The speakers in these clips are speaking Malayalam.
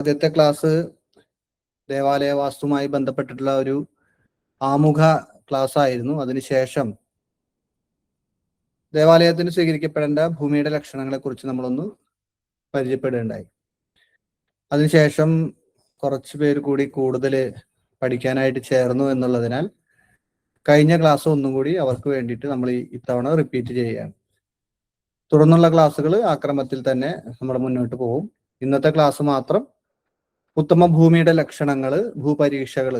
ആദ്യത്തെ ക്ലാസ് ദേവാലയ വാസ്തുവുമായി ബന്ധപ്പെട്ടിട്ടുള്ള ഒരു ആമുഖ ക്ലാസ് ആയിരുന്നു. അതിനുശേഷം ദേവാലയത്തിന് സ്വീകരിക്കപ്പെടേണ്ട ഭൂമിയുടെ ലക്ഷണങ്ങളെ കുറിച്ച് നമ്മളൊന്ന് പരിചയപ്പെടുകയുണ്ടായി. അതിനുശേഷം കുറച്ച് പേര് കൂടി കൂടുതൽ പഠിക്കാനായിട്ട് ചേർന്നു എന്നുള്ളതിനാൽ കഴിഞ്ഞ ക്ലാസ് ഒന്നും കൂടി അവർക്ക് വേണ്ടിയിട്ട് നമ്മൾ ഇത്തവണ റിപ്പീറ്റ് ചെയ്യുകയാണ്. തുടർന്നുള്ള ക്ലാസ്സുകൾ ആ ക്രമത്തിൽ തന്നെ നമ്മൾ മുന്നോട്ട് പോകും. ഇന്നത്തെ ക്ലാസ് മാത്രം ഉത്തമ ഭൂമിയുടെ ലക്ഷണങ്ങൾ, ഭൂപരീക്ഷകൾ,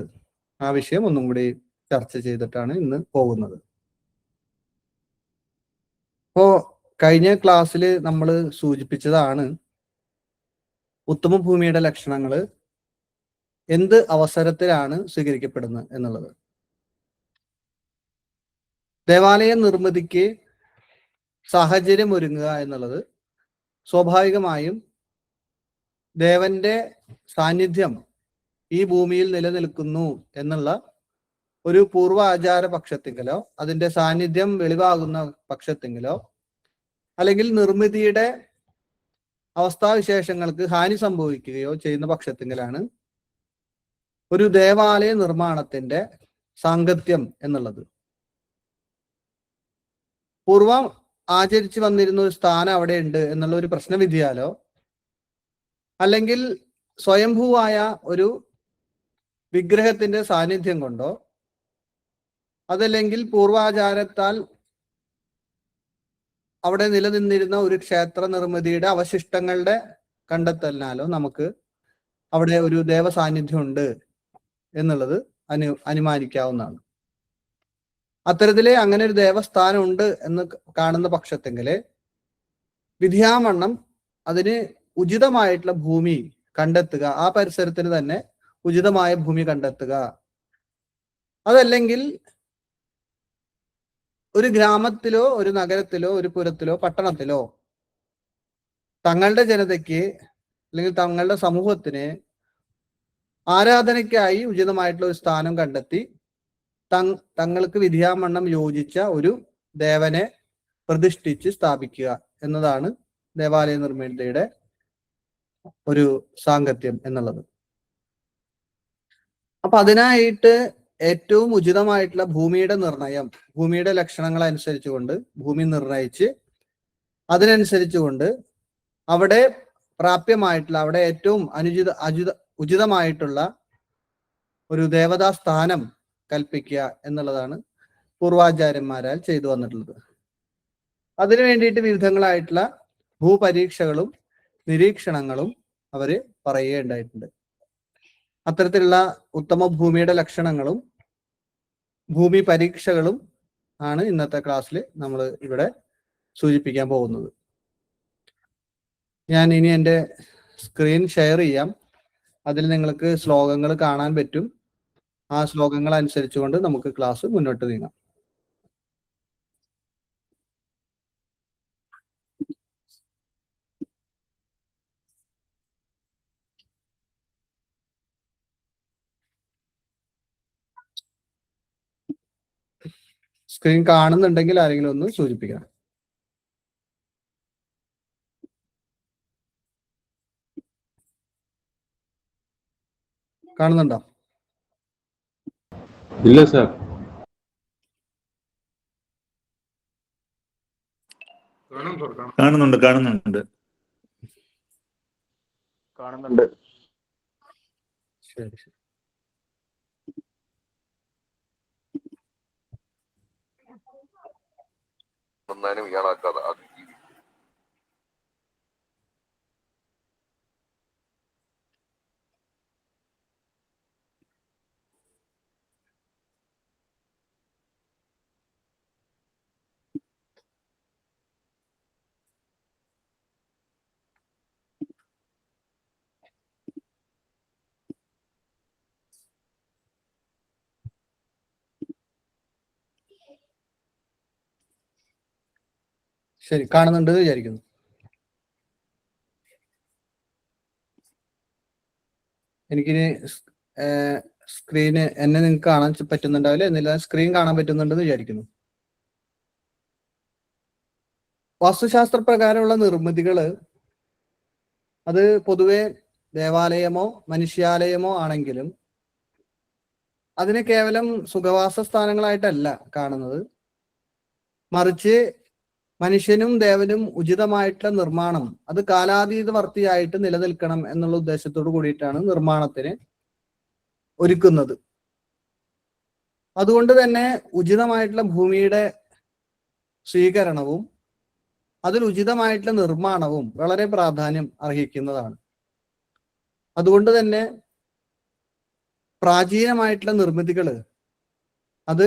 ആ വിഷയം ഒന്നും കൂടി ചർച്ച ചെയ്തിട്ടാണ് ഇന്ന് പോകുന്നത്. അപ്പോ കഴിഞ്ഞ ക്ലാസ്സിൽ നമ്മൾ സൂചിപ്പിച്ചതാണ് ഉത്തമ ഭൂമിയുടെ ലക്ഷണങ്ങൾ എന്ത് അവസരത്തിലാണ് സ്വീകരിക്കപ്പെടുന്നത് എന്നുള്ളത്. ദേവാലയ നിർമ്മിതിക്ക് സാഹചര്യം ഒരുങ്ങുക എന്നുള്ളത് സ്വാഭാവികമായും ദേവന്റെ സാന്നിധ്യം ഈ ഭൂമിയിൽ നിലനിൽക്കുന്നു എന്നുള്ള ഒരു പൂർവ്വ ആചാര പക്ഷത്തെങ്കിലോ അതിന്റെ സാന്നിധ്യം വെളിവാകുന്ന പക്ഷത്തെങ്കിലോ അല്ലെങ്കിൽ നിർമ്മിതിയുടെ അവസ്ഥാവിശേഷങ്ങൾക്ക് ഹാനി സംഭവിക്കുകയോ ചെയ്യുന്ന പക്ഷത്തെങ്കിലാണ് ഒരു ദേവാലയ നിർമ്മാണത്തിന്റെ സാങ്കത്യം എന്നുള്ളത്. പൂർവം ആചരിച്ചു വന്നിരുന്ന ഒരു സ്ഥാനം അവിടെ ഉണ്ട് എന്നുള്ള ഒരു പ്രശ്നവിധിയാലോ അല്ലെങ്കിൽ സ്വയംഭൂവായ ഒരു വിഗ്രഹത്തിന്റെ സാന്നിധ്യം കൊണ്ടോ അതല്ലെങ്കിൽ പൂർവാചാരത്താൽ അവിടെ നിലനിന്നിരുന്ന ഒരു ക്ഷേത്ര നിർമ്മിതിയുടെ അവശിഷ്ടങ്ങളുടെ കണ്ടെത്തലിനാലോ നമുക്ക് അവിടെ ഒരു ദേവ സാന്നിധ്യം ഉണ്ട് എന്നുള്ളത് അനുമാനിക്കാവുന്നതാണ്. അത്തരത്തില് അങ്ങനെ ഒരു ദേവസ്ഥാനം ഉണ്ട് എന്ന് കാണുന്ന പക്ഷത്തെങ്കില് വിധിയാവണ്ണം അതിന് ഉചിതമായിട്ടുള്ള ഭൂമി കണ്ടെത്തുക, ആ പരിസരത്തിന് തന്നെ ഉചിതമായ ഭൂമി കണ്ടെത്തുക. അതല്ലെങ്കിൽ ഒരു ഗ്രാമത്തിലോ ഒരു നഗരത്തിലോ ഒരു പുരത്തിലോ പട്ടണത്തിലോ തങ്ങളുടെ ജനതയ്ക്ക് അല്ലെങ്കിൽ തങ്ങളുടെ സമൂഹത്തിന് ആരാധനയ്ക്കായി ഉചിതമായിട്ടുള്ള ഒരു സ്ഥാനം കണ്ടെത്തി തങ്ങൾക്ക് വിധിയാവണ്ണം യോജിച്ച ഒരു ദേവനെ പ്രതിഷ്ഠിച്ച് സ്ഥാപിക്കുക എന്നതാണ് ദേവാലയ നിർമ്മിതിയുടെ ഒരു സാങ്കത്യം എന്നുള്ളത്. അപ്പൊ അതിനായിട്ട് ഏറ്റവും ഉചിതമായിട്ടുള്ള ഭൂമിയുടെ നിർണയം, ഭൂമിയുടെ ലക്ഷണങ്ങൾ അനുസരിച്ചുകൊണ്ട് ഭൂമി നിർണയിച്ച് അതിനനുസരിച്ചുകൊണ്ട് അവിടെ പ്രാപ്യമായിട്ടുള്ള, അവിടെ ഏറ്റവും ഉചിതമായിട്ടുള്ള ഒരു ദേവതാ സ്ഥാനം കൽപ്പിക്കുക എന്നുള്ളതാണ് പൂർവാചാര്യന്മാരാൽ ചെയ്തു വന്നിട്ടുള്ളത്. അതിനു വേണ്ടിയിട്ട് വിവിധങ്ങളായിട്ടുള്ള ഭൂപരീക്ഷകളും നിരീക്ഷണങ്ങളും അവര് പറയുകയുണ്ടായിട്ടുണ്ട്. അത്തരത്തിലുള്ള ഉത്തമ ഭൂമിയുടെ ലക്ഷണങ്ങളും ഭൂമി പരീക്ഷകളും ആണ് ഇന്നത്തെ ക്ലാസ്സിൽ നമ്മൾ ഇവിടെ സൂചിപ്പിക്കാൻ പോകുന്നത്. ഞാൻ ഇനി എൻ്റെ സ്ക്രീൻ ഷെയർ ചെയ്യാം. അതിൽ നിങ്ങൾക്ക് ശ്ലോകങ്ങൾ കാണാൻ പറ്റും. ആ ശ്ലോകങ്ങൾ അനുസരിച്ചുകൊണ്ട് നമുക്ക് ക്ലാസ് മുന്നോട്ട് നീങ്ങാം. സ്ക്രീൻ കാണുന്നുണ്ടെങ്കിൽ ആരെങ്കിലും ഒന്ന് സൂചിപ്പിക്കണം. കാണുന്നുണ്ടോ? ഇല്ല സാർ. കാണുന്നുണ്ട്. ശരി. ഇയാളാക്കാതെ ശരി, കാണുന്നുണ്ടെന്ന് വിചാരിക്കുന്നു. എനിക്കിനി സ്ക്രീന് എന്നെ നിങ്ങൾക്ക് കാണാൻ പറ്റുന്നുണ്ടാവില്ല, എന്നില്ല സ്ക്രീൻ കാണാൻ പറ്റുന്നുണ്ടെന്ന് വിചാരിക്കുന്നു. വാസ്തുശാസ്ത്ര പ്രകാരമുള്ള നിർമ്മിതികള് അത് പൊതുവെ ദേവാലയമോ മനുഷ്യാലയമോ ആണെങ്കിലും അതിനെ കേവലം സുഖവാസ സ്ഥാനങ്ങളായിട്ടല്ല കാണുന്നത്, മറിച്ച് മനുഷ്യനും ദേവനും ഉചിതമായിട്ടുള്ള നിർമ്മാണം അത് കാലാതീതവർത്തിയായിട്ട് നിലനിൽക്കണം എന്നുള്ള ഉദ്ദേശത്തോട് കൂടിയിട്ടാണ് നിർമ്മാണത്തിന് ഒരുക്കുന്നത്. അതുകൊണ്ട് തന്നെ ഉചിതമായിട്ടുള്ള ഭൂമിയുടെ സ്വീകരണവും അതിൽ ഉചിതമായിട്ടുള്ള നിർമ്മാണവും വളരെ പ്രാധാന്യം അർഹിക്കുന്നതാണ്. അതുകൊണ്ട് തന്നെ പ്രാചീനമായിട്ടുള്ള നിർമ്മിതികൾ അത്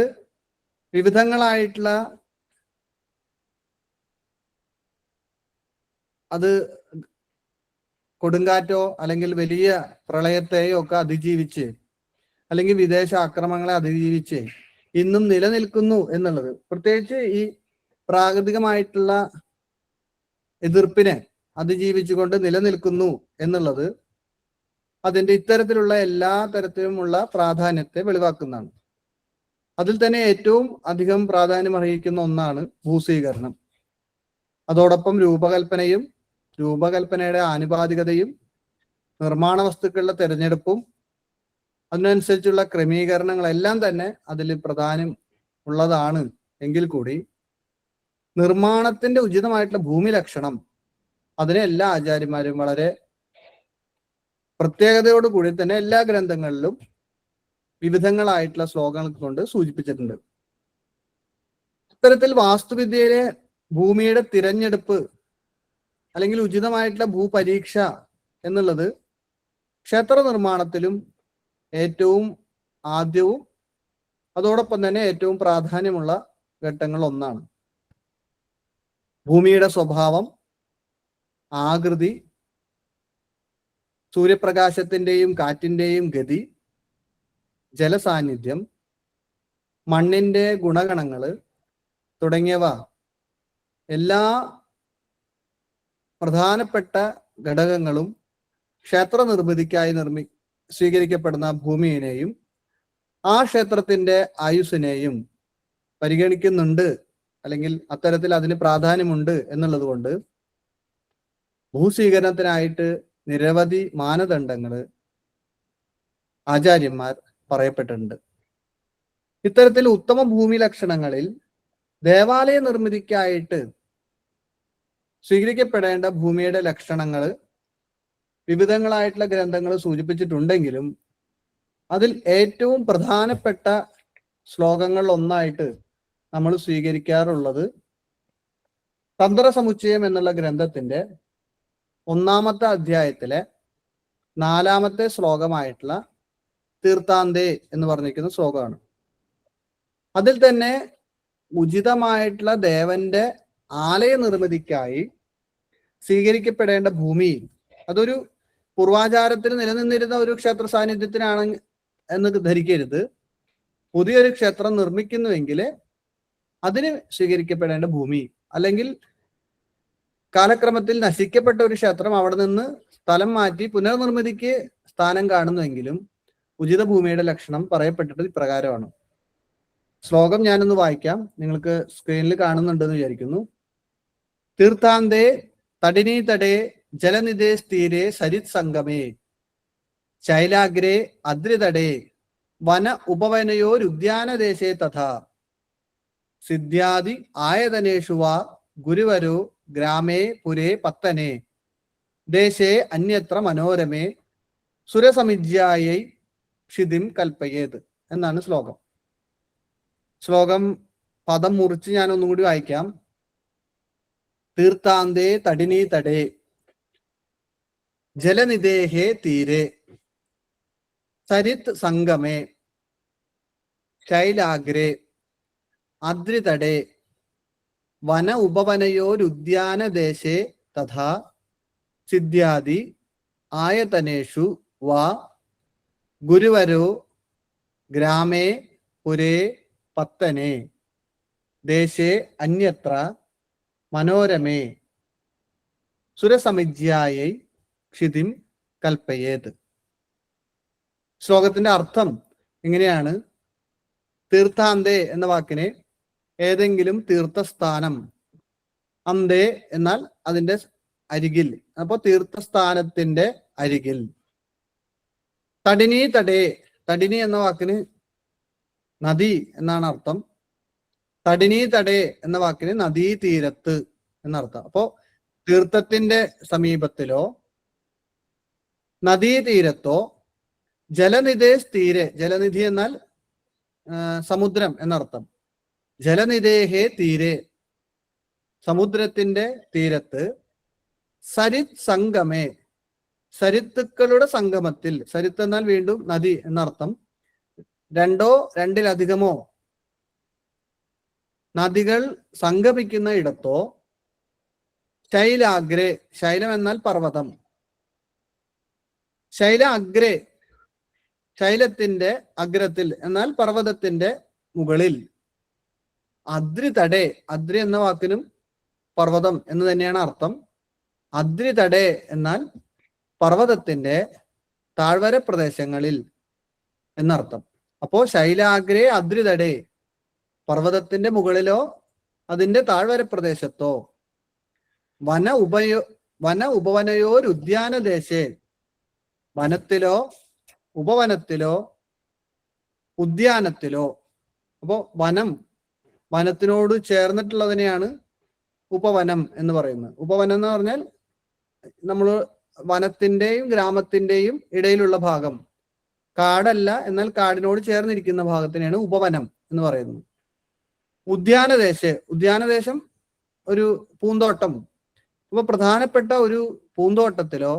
വിവിധങ്ങളായിട്ടുള്ള അത് കൊടുങ്കാറ്റോ അല്ലെങ്കിൽ വലിയ പ്രളയത്തെയോ ഒക്കെ അതിജീവിച്ച് അല്ലെങ്കിൽ വിദേശ ആക്രമണങ്ങളെ അതിജീവിച്ച് ഇന്നും നിലനിൽക്കുന്നു എന്നുള്ളത്, പ്രത്യേകിച്ച് ഈ പ്രാകൃതികമായിട്ടുള്ള എതിർപ്പിനെ അതിജീവിച്ചുകൊണ്ട് നിലനിൽക്കുന്നു എന്നുള്ളത് അതിന്റെ ഇത്തരത്തിലുള്ള എല്ലാ തരത്തിലുമുള്ള പ്രാധാന്യത്തെ വെളിവാക്കുന്നതാണ്. അതിൽ തന്നെ ഏറ്റവും അധികം പ്രാധാന്യം അർഹിക്കുന്ന ഒന്നാണ് ഭൂസ്വീകരണം. അതോടൊപ്പം രൂപകൽപ്പനയുടെ ആനുപാതികതയും നിർമ്മാണ വസ്തുക്കളുടെ തിരഞ്ഞെടുപ്പും അതിനനുസരിച്ചുള്ള ക്രമീകരണങ്ങളെല്ലാം തന്നെ അതിൽ പ്രധാനം ഉള്ളതാണ്. എങ്കിൽ കൂടി നിർമ്മാണത്തിന്റെ ഉചിതമായിട്ടുള്ള ഭൂമി ലക്ഷണം അതിനെ എല്ലാ ആചാര്യന്മാരും വളരെ പ്രത്യേകതയോട് കൂടി തന്നെ എല്ലാ ഗ്രന്ഥങ്ങളിലും വിവിധങ്ങളായിട്ടുള്ള ശ്ലോകങ്ങൾ കൊണ്ട് സൂചിപ്പിച്ചിട്ടുണ്ട്. ഇത്തരത്തിൽ വാസ്തുവിദ്യയിലെ ഭൂമിയുടെ തിരഞ്ഞെടുപ്പ് അല്ലെങ്കിൽ ഉചിതമായിട്ടുള്ള ഭൂപരീക്ഷ എന്നുള്ളത് ക്ഷേത്ര നിർമ്മാണത്തിലും ഏറ്റവും ആദ്യവും അതോടൊപ്പം തന്നെ ഏറ്റവും പ്രാധാന്യമുള്ള ഘട്ടങ്ങൾ ഒന്നാണ്. ഭൂമിയുടെ സ്വഭാവം, ആകൃതി, സൂര്യപ്രകാശത്തിന്റെയും കാറ്റിന്റെയും ഗതി, ജലസാന്നിധ്യം, മണ്ണിന്റെ ഗുണഗണങ്ങൾ തുടങ്ങിയവ എല്ലാ പ്രധാനപ്പെട്ട ഘടകങ്ങളും ക്ഷേത്ര നിർമ്മിതിക്കായി സ്വീകരിക്കപ്പെടുന്ന ഭൂമിയെയും ആ ക്ഷേത്രത്തിന്റെ ആയുസ്സിനെയും പരിഗണിക്കുന്നുണ്ട്, അല്ലെങ്കിൽ അത്തരത്തിൽ അതിന് പ്രാധാന്യമുണ്ട് എന്നുള്ളത് കൊണ്ട് ഭൂസ്വീകരണത്തിനായിട്ട് നിരവധി മാനദണ്ഡങ്ങൾ ആചാര്യന്മാർ പറയപ്പെട്ടിട്ടുണ്ട്. ഇത്തരത്തിൽ ഉത്തമ ഭൂമി ലക്ഷണങ്ങളിൽ ദേവാലയ നിർമ്മിതിക്കായിട്ട് സ്വീകരിക്കപ്പെടേണ്ട ഭൂമിയുടെ ലക്ഷണങ്ങൾ വിവിധങ്ങളായിട്ടുള്ള ഗ്രന്ഥങ്ങൾ സൂചിപ്പിച്ചിട്ടുണ്ടെങ്കിലും അതിൽ ഏറ്റവും പ്രധാനപ്പെട്ട ശ്ലോകങ്ങളിൽ ഒന്നായിട്ട് നമ്മൾ സ്വീകരിക്കാറുള്ളത് തന്ത്രസമുച്ചയം എന്നുള്ള ഗ്രന്ഥത്തിന്റെ 1-ാമത്തെ അധ്യായത്തിലെ 4-ാമത്തെ ശ്ലോകമായിട്ടുള്ള തീർത്ഥാന്തേ എന്ന് പറഞ്ഞിരിക്കുന്ന ശ്ലോകമാണ്. അതിൽ തന്നെ ഉചിതമായിട്ടുള്ള ദേവന്റെ ആലയ നിർമ്മിതിക്കായി സ്വീകരിക്കപ്പെടേണ്ട ഭൂമി അതൊരു പൂർവാചാരത്തിൽ നിലനിന്നിരുന്ന ഒരു ക്ഷേത്ര സാന്നിധ്യത്തിനാണ് എന്ന് ധരിക്കരുത്. പുതിയൊരു ക്ഷേത്രം നിർമ്മിക്കുന്നുവെങ്കിൽ അതിന് സ്വീകരിക്കപ്പെടേണ്ട ഭൂമി, അല്ലെങ്കിൽ കാലക്രമത്തിൽ നശിക്കപ്പെട്ട ഒരു ക്ഷേത്രം അവിടെ നിന്ന് സ്ഥലം മാറ്റി പുനർനിർമ്മിതിക്ക് സ്ഥാനം കാണുന്നുവെങ്കിലും ഉചിത ഭൂമിയുടെ ലക്ഷണം പറയപ്പെട്ടിട്ട് ഇപ്രകാരമാണ്. ശ്ലോകം ഞാനൊന്ന് വായിക്കാം, നിങ്ങൾക്ക് സ്ക്രീനിൽ കാണുന്നുണ്ടെന്ന് വിചാരിക്കുന്നു. തീർത്ഥാന്തേ തടിനീ തടേ ജലനിധേ സ്ഥീരേ സരിത് സംഗമേ ശൈലാഗ്രേ അദ്രിതടേ വന ഉപവനയോരുദ്യാനദേശേ തഥാ സിദ്ധ്യാദി ആയതനേഷു വാ ഗുരുവരോ ഗ്രാമേ പുരേ പത്തനേ ദേശേ അന്യത്ര മനോരമേ സുരസമിജ്യായൈ ക്ഷിതിം കൽപ്പയേത് എന്നാണ് ശ്ലോകം. ശ്ലോകം പദം മുറിച്ച് ഞാൻ ഒന്നും കൂടി വായിക്കാം. തീർത്ഥാന്തേ തടിനീ തടേ ജലനിധേഹേ തീരെ സരിത് സംഗമേ ശൈലാഗ്രേ അദ്രിതടേ വന ഉപവനയോരുദ്യാനദേശേ തഥാ സിദ്ധ്യാദി ആയതനേഷു വാ ഗുരുവരോ ഗ്രാമേ പുരേ പത്തനേ ദേശേ അന്യത്ര മനോരമേ സുരസമിജ്യായൈ ക്ഷിതിം കൽപ്പയേത്. ശ്ലോകത്തിന്റെ അർത്ഥം ഇങ്ങനെയാണ്. തീർത്ഥാന്തേ എന്ന വാക്കിനെ ഏതെങ്കിലും തീർത്ഥസ്ഥാനം, അന്തേ എന്നാൽ അതിന്റെ അരികിൽ, അപ്പൊ തീർത്ഥസ്ഥാനത്തിന്റെ അരികിൽ തടിനി തടേ, തടിനി എന്ന വാക്കിന് നദി എന്നാണ് അർത്ഥം. തടിനി തടേ എന്ന വാക്കിന് നദീ തീരത്ത് എന്നർത്ഥം. അപ്പോ തീർത്ഥത്തിന്റെ സമീപത്തിലോ നദീതീരത്തോ ജലനിധേസ് തീരെ, ജലനിധി എന്നാൽ സമുദ്രം എന്നർത്ഥം. ജലനിധേഹേ തീരെ, സമുദ്രത്തിന്റെ തീരത്ത്, സരിത് സംഗമേ, സരിത്തുക്കളുടെ സംഗമത്തിൽ, സരിത്ത് എന്നാൽ വീണ്ടും നദി എന്നർത്ഥം, രണ്ടോ രണ്ടിലധികമോ നദികൾ സംഗമിക്കുന്ന ഇടത്തോ, ശൈലാഗ്രേ, ശൈലം എന്നാൽ പർവ്വതം, ശൈല അഗ്രേ, ശൈലത്തിന്റെ അഗ്രത്തിൽ എന്നാൽ പർവ്വതത്തിന്റെ മുകളിൽ, അദ്രി തടേ, അദ്രി എന്ന വാക്കിനും പർവ്വതം എന്ന് തന്നെയാണ് അർത്ഥം. അദ്രി തടേ എന്നാൽ പർവ്വതത്തിന്റെ താഴ്വര പ്രദേശങ്ങളിൽ എന്നർത്ഥം. അപ്പോ ശൈലാഗ്രേ അദ്രി തടേ, പർവ്വതത്തിന്റെ മുകളിലോ അതിന്റെ താഴ്വര പ്രദേശത്തോ, വന ഉപവനയോരുദ്യാനദേശേ, വനത്തിലോ ഉപവനത്തിലോ ഉദ്യാനത്തിലോ. അപ്പോ വനത്തിനോട് ചേർന്നിട്ടുള്ളതിനെയാണ് ഉപവനം എന്ന് പറയുന്നത്. ഉപവനം എന്ന് പറഞ്ഞാൽ നമ്മൾ വനത്തിന്റെയും ഗ്രാമത്തിന്റെയും ഇടയിലുള്ള ഭാഗം, കാടല്ല എന്നാൽ കാടിനോട് ചേർന്നിരിക്കുന്ന ഭാഗത്തിനെയാണ് ഉപവനം എന്ന് പറയുന്നത്. ഉദ്യാനദേശം ഒരു പൂന്തോട്ടം. അപ്പൊ പ്രധാനപ്പെട്ട ഒരു പൂന്തോട്ടത്തിലോ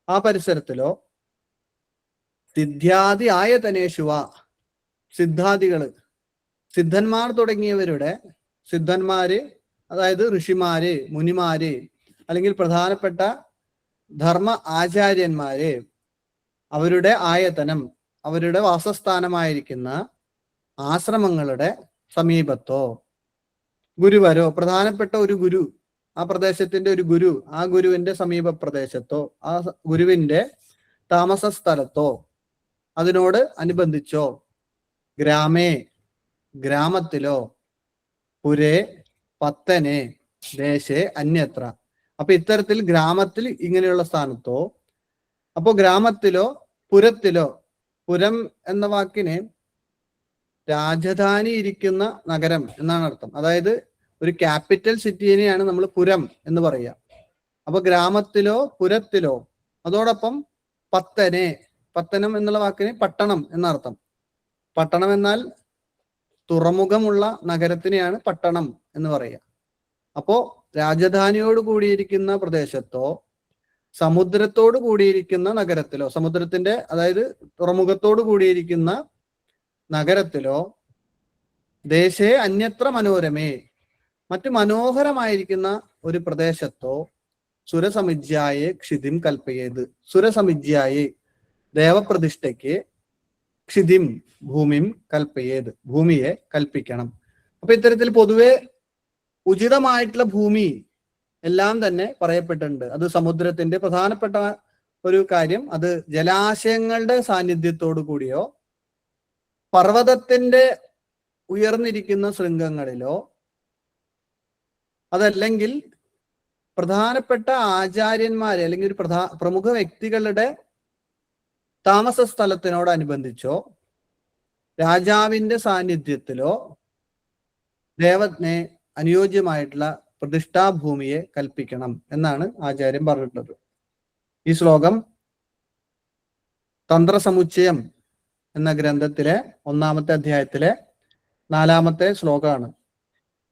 ആ പരിസരത്തിലോ സിദ്ധ്യാദി ആയതനേഷുവ, സിദ്ധാദികള്, സിദ്ധന്മാർ തുടങ്ങിയവരുടെ, സിദ്ധന്മാര് അതായത് ഋഷിമാര്, മുനിമാര്, അല്ലെങ്കിൽ പ്രധാനപ്പെട്ട ധർമ്മ ആചാര്യന്മാര്, അവരുടെ ആയതനം, അവരുടെ വാസസ്ഥാനമായിരിക്കുന്ന ആശ്രമങ്ങളുടെ സമീപത്തോ, ഗുരുവരോ, പ്രധാനപ്പെട്ട ഒരു ഗുരു, ആ പ്രദേശത്തിന്റെ ഒരു ഗുരു, ആ ഗുരുവിന്റെ സമീപ പ്രദേശത്തോ, ആ ഗുരുവിന്റെ താമസ സ്ഥലത്തോ, അതിനോട് അനുബന്ധിച്ചോ, ഗ്രാമേ, ഗ്രാമത്തിലോ, പുരേ, പത്തനെ, ദേശേ, അന്യത്ര. അപ്പൊ ഇത്തരത്തിൽ ഗ്രാമത്തിൽ ഇങ്ങനെയുള്ള സ്ഥാനത്തോ, അപ്പോ ഗ്രാമത്തിലോ പുരത്തിലോ, പുരം എന്ന വാക്കിന് രാജധാനി ഇരിക്കുന്ന നഗരം എന്നാണ് അർത്ഥം. അതായത് ഒരു ക്യാപിറ്റൽ സിറ്റിനെയാണ് നമ്മൾ പുരം എന്ന് പറയുക. അപ്പൊ ഗ്രാമത്തിലോ പുരത്തിലോ, അതോടൊപ്പം പത്തനെ, പത്തനം എന്നുള്ള വാക്കിന് പട്ടണം എന്നർത്ഥം. പട്ടണം എന്നാൽ തുറമുഖമുള്ള നഗരത്തിനെയാണ് പട്ടണം എന്ന് പറയുക. അപ്പോ രാജധാനിയോട് കൂടിയിരിക്കുന്ന പ്രദേശത്തോ സമുദ്രത്തോട് കൂടിയിരിക്കുന്ന നഗരത്തിലോ, സമുദ്രത്തിന്റെ അതായത് തുറമുഖത്തോട് കൂടിയിരിക്കുന്ന നഗരത്തിലോ, ദേശേ അന്യത്ര മനോരമേ, മറ്റു മനോഹരമായിരിക്കുന്ന ഒരു പ്രദേശത്തോ, സുരസമിജ്യായെ ക്ഷിതിം കൽപ്പയേത്, സുരസമിജ്യായെ ദേവപ്രതിഷ്ഠയ്ക്ക്, ക്ഷിതിം ഭൂമിം കൽപ്പയേത് ഭൂമിയെ കൽപ്പിക്കണം. അപ്പൊ ഇത്തരത്തിൽ പൊതുവെ ഉചിതമായിട്ടുള്ള ഭൂമി എല്ലാം തന്നെ പറയപ്പെട്ടിട്ടുണ്ട്. അത് സമുദ്രത്തിന്റെ പ്രധാനപ്പെട്ട ഒരു കാര്യം, അത് ജലാശയങ്ങളുടെ സാന്നിധ്യത്തോടു കൂടിയോ പർവ്വതത്തിന്റെ ഉയർന്നിരിക്കുന്ന ശൃംഗങ്ങളിലോ, അതല്ലെങ്കിൽ പ്രധാനപ്പെട്ട ആചാര്യന്മാരെ അല്ലെങ്കിൽ ഒരു പ്രമുഖ വ്യക്തികളുടെ താമസ സ്ഥലത്തിനോടനുബന്ധിച്ചോ രാജാവിന്റെ സാന്നിധ്യത്തിലോ ദേവനെ അനുയോജ്യമായിട്ടുള്ള പ്രതിഷ്ഠാഭൂമിയെ കൽപ്പിക്കണം എന്നാണ് ആചാര്യൻ പറഞ്ഞിട്ടുള്ളത്. ഈ ശ്ലോകം തന്ത്രസമുച്ചയം എന്ന ഗ്രന്ഥത്തിലെ 1-ാമത്തെ അധ്യായത്തിലെ 4-ാമത്തെ ശ്ലോകമാണ്.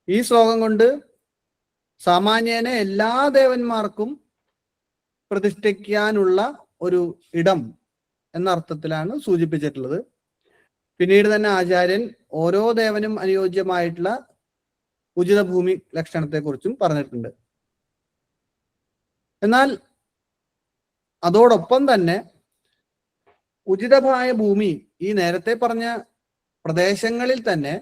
ഈ ശ്ലോകം കൊണ്ട് സാമാന്യേന എല്ലാ ദേവന്മാർക്കും പ്രതിഷ്ഠിക്കാനുള്ള ഒരു ഇടം എന്ന അർത്ഥത്തിലാണ് സൂചിപ്പിച്ചിട്ടുള്ളത്. പിന്നീട് തന്നെ ആചാര്യൻ ഓരോ ദേവനും അനുയോജ്യമായിട്ടുള്ള ഉചിത ഭൂമി ലക്ഷണത്തെക്കുറിച്ചും പറഞ്ഞിട്ടുണ്ട്. എന്നാൽ അതോടൊപ്പം തന്നെ ഉചിതമായ ഭൂമി, ഈ നേരത്തെ പറഞ്ഞ പ്രദേശങ്ങളിൽ തന്നെ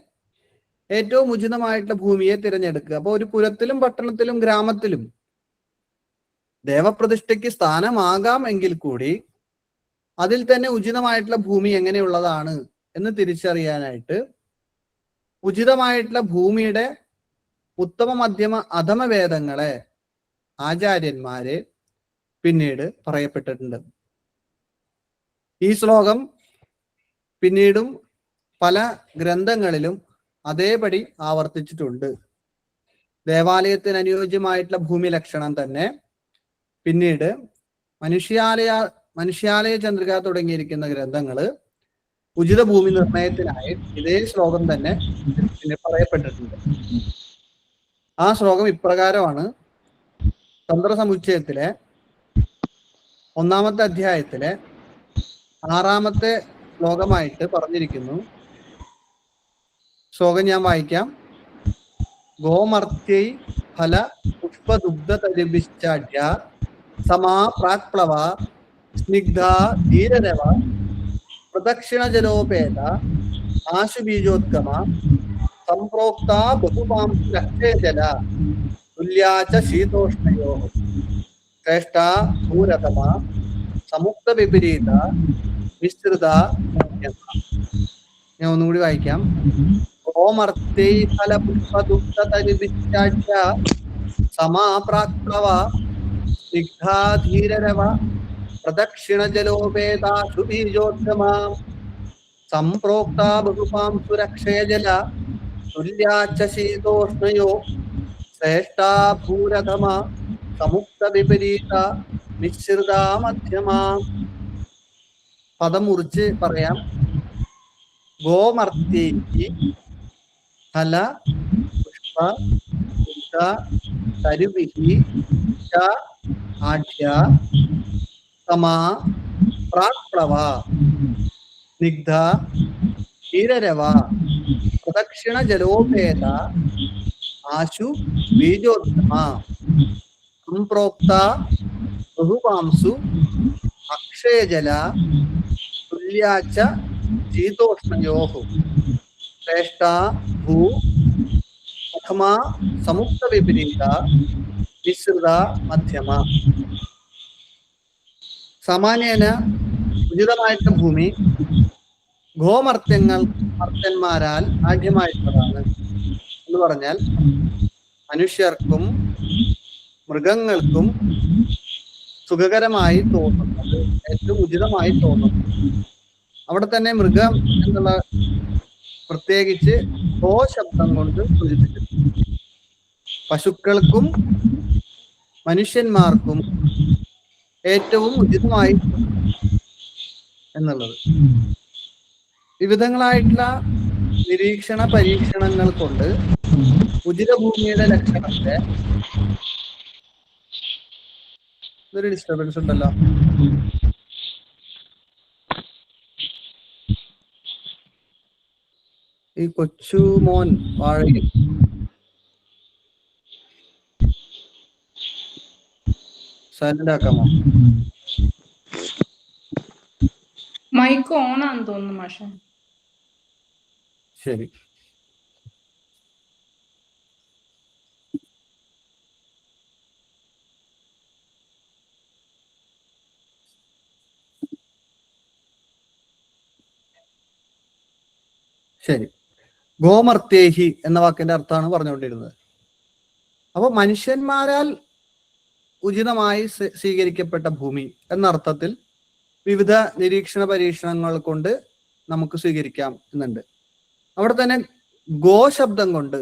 ഏറ്റവും ഉചിതമായിട്ടുള്ള ഭൂമിയെ തിരഞ്ഞെടുക്കുക. അപ്പോൾ ഒരു പുരത്തിലും പട്ടണത്തിലും ഗ്രാമത്തിലും ദേവപ്രതിഷ്ഠയ്ക്ക് സ്ഥാനമാകാം എങ്കിൽ കൂടി അതിൽ തന്നെ ഉചിതമായിട്ടുള്ള ഭൂമി എങ്ങനെയുള്ളതാണ് എന്ന് തിരിച്ചറിയാനായിട്ട് ഉചിതമായിട്ടുള്ള ഭൂമിയുടെ ഉത്തമ മധ്യമ അധമ വേദങ്ങളെ ആചാര്യന്മാര് പിന്നീട് പറയപ്പെട്ടിട്ടുണ്ട്. ഈ ശ്ലോകം പിന്നീടും പല ഗ്രന്ഥങ്ങളിലും അതേപടി ആവർത്തിച്ചിട്ടുണ്ട്. ദേവാലയത്തിന് അനുയോജ്യമായിട്ടുള്ള ഭൂമി ലക്ഷണം തന്നെ പിന്നീട് മനുഷ്യാലയ ചന്ദ്രിക തുടങ്ങിയിരിക്കുന്ന ഗ്രന്ഥങ്ങള് ഉചിത ഭൂമി നിർണയത്തിനായി ഇതേ ശ്ലോകം തന്നെ പിന്നെ പറയപ്പെട്ടിട്ടുണ്ട്. ആ ശ്ലോകം ഇപ്രകാരമാണ്. തന്ത്രസമുച്ചയത്തിലെ 1-ാമത്തെ അധ്യായത്തിലെ 6-ാമത്തെ ശ്ലോകമായിട്ട് പറഞ്ഞിരിക്കുന്നു. ശ്ലോകം ഞാൻ വായിക്കാം. ഗോമർത്യൈ ഫല പുഷ്പദുഗ്ധ തരിഭിശ്ചാഢ്യ സമാ പ്രാക്പ്ലവ സ്നിഗ്ധ ധീരരവ പ്രദക്ഷിണ ജലോപേത ആശുബീജോദ്ഗമ സംപ്രോക്ത ബഹുപാംശല തുല്യാച ശീതോഷ്ണയോ ശ്രേഷ്ഠ ഭൂരതമ സമുക്ത വിപരീത വിസ്തൃത. ഞാൻ ഒന്നുകൂടി വായിക്കാം. ഓമർത്തൈ ഫല പുഷ്പദുഗ്ധ തരിഭിശ്ചാഢ്യ സമാ പ്രാക്പ്ലവ സ്നിഗ്ധാധീരരവ പ്രദക്ഷിണ ജലോപേതാശു ബീജോദ്ഗമ സംപ്രോക്ത ബഹുപാംസുരക്ഷയജല തുല്യാച്ച ശീതോഷ്ണയോ ശ്രേഷ്ഠാ ഭൂരതമ സമുക്ത വിപരീത മിശ്രിത മധ്യമ. പദം മുറിച്ച് പറയാം. ഗോമർത്തി ഫല പുഷ്പ തരുവിഹി ആഢ്യ സമാ പ്രാക്പ്ലവ സ്നിഗ്ധ ക്ഷീരരവ പ്രദക്ഷിണ ജലോപേത ആശു ബീജോദ്ഗമ സംപ്രോക്ത ബഹുപാംസു അക്ഷയജല തുല്യാച്ച ശീതോഷ്ണയോ ശ്രേഷ്ഠ ഭൂ പ്രഥമ സമുക്ത വിപരീത വിസ്തൃത മധ്യമ. സാമാന്യേന ഉചിതമായിട്ടുള്ള ഭൂമി മർത്യന്മാരാൽ ആഢ്യമായിട്ടുള്ളതാണ് എന്ന് പറഞ്ഞാൽ മനുഷ്യർക്കും മൃഗങ്ങൾക്കും സുഖകരമായി തോന്നുന്നത്, ഏറ്റവും ഉചിതമായി തോന്നുന്നത്. അവിടെ തന്നെ മൃഗം എന്നുള്ള പ്രത്യേകിച്ച് ഗോ ശബ്ദം കൊണ്ട് സൂചിപ്പിച്ചിട്ടുണ്ട്. പശുക്കൾക്കും മനുഷ്യന്മാർക്കും ഏറ്റവും ഉചിതമായി എന്നുള്ളത്. വിവിധങ്ങളായിട്ടുള്ള നിരീക്ഷണ പരീക്ഷണങ്ങൾ കൊണ്ട് ഉചിത ഭൂമിയുടെ ലക്ഷണത്തെ ഒരു ഡിസ്റ്റർബൻസ് ഉണ്ടല്ലോ. ഈ കൊച്ചു മോൻ വാഴയിൽ സൈലന്റ് ആക്കാമോ? മൈക്ക് ഓൺ ആണെന്ന് തോന്നുന്നു മാഷ. ശരി. ശരി. ഗോമർത്തേഹി എന്ന വാക്കിന്റെ അർത്ഥമാണ് പറഞ്ഞുകൊണ്ടിരുന്നത്. അപ്പൊ മനുഷ്യന്മാരാൽ ഉചിതമായി സ്വീകരിക്കപ്പെട്ട ഭൂമി എന്ന അർത്ഥത്തിൽ വിവിധ നിരീക്ഷണ പരീക്ഷണങ്ങൾ കൊണ്ട് നമുക്ക് സ്വീകരിക്കാം എന്നുണ്ട്. അവിടെ തന്നെ ഗോ ശബ്ദം കൊണ്ട്,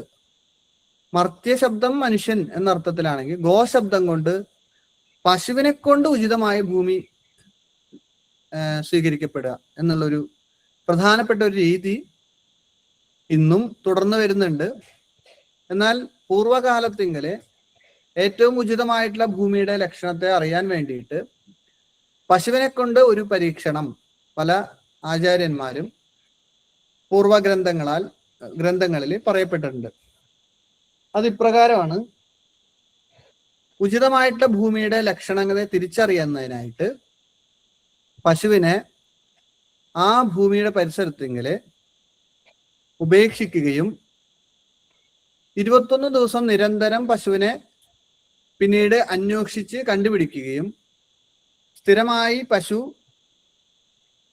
മർത്യ ശബ്ദം മനുഷ്യൻ എന്ന അർത്ഥത്തിലാണെങ്കിൽ ഗോ ശബ്ദം കൊണ്ട് പശുവിനെ കൊണ്ട് ഉചിതമായ ഭൂമി സ്വീകരിക്കപ്പെടുക എന്നുള്ളൊരു പ്രധാനപ്പെട്ട ഒരു രീതി ഇന്നും തുടർന്നു വരുന്നുണ്ട്. എന്നാൽ പൂർവകാലത്തിങ്കല് ഏറ്റവും ഉചിതമായിട്ടുള്ള ഭൂമിയുടെ ലക്ഷണത്തെ അറിയാൻ വേണ്ടിയിട്ട് പശുവിനെ കൊണ്ട് ഒരു പരീക്ഷണം പല ആചാര്യന്മാരും പൂർവ ഗ്രന്ഥങ്ങളിൽ പറയപ്പെട്ടിട്ടുണ്ട്. അത് ഇപ്രകാരമാണ്. ഉചിതമായിട്ടുള്ള ഭൂമിയുടെ ലക്ഷണങ്ങളെ തിരിച്ചറിയുന്നതിനായിട്ട് പശുവിനെ ആ ഭൂമിയുടെ പരിസരത്തെങ്കില് ഉപേക്ഷിക്കുകയും 21 ദിവസം നിരന്തരം പശുവിനെ പിന്നീട് അന്വേഷിച്ച് കണ്ടുപിടിക്കുകയും സ്ഥിരമായി പശു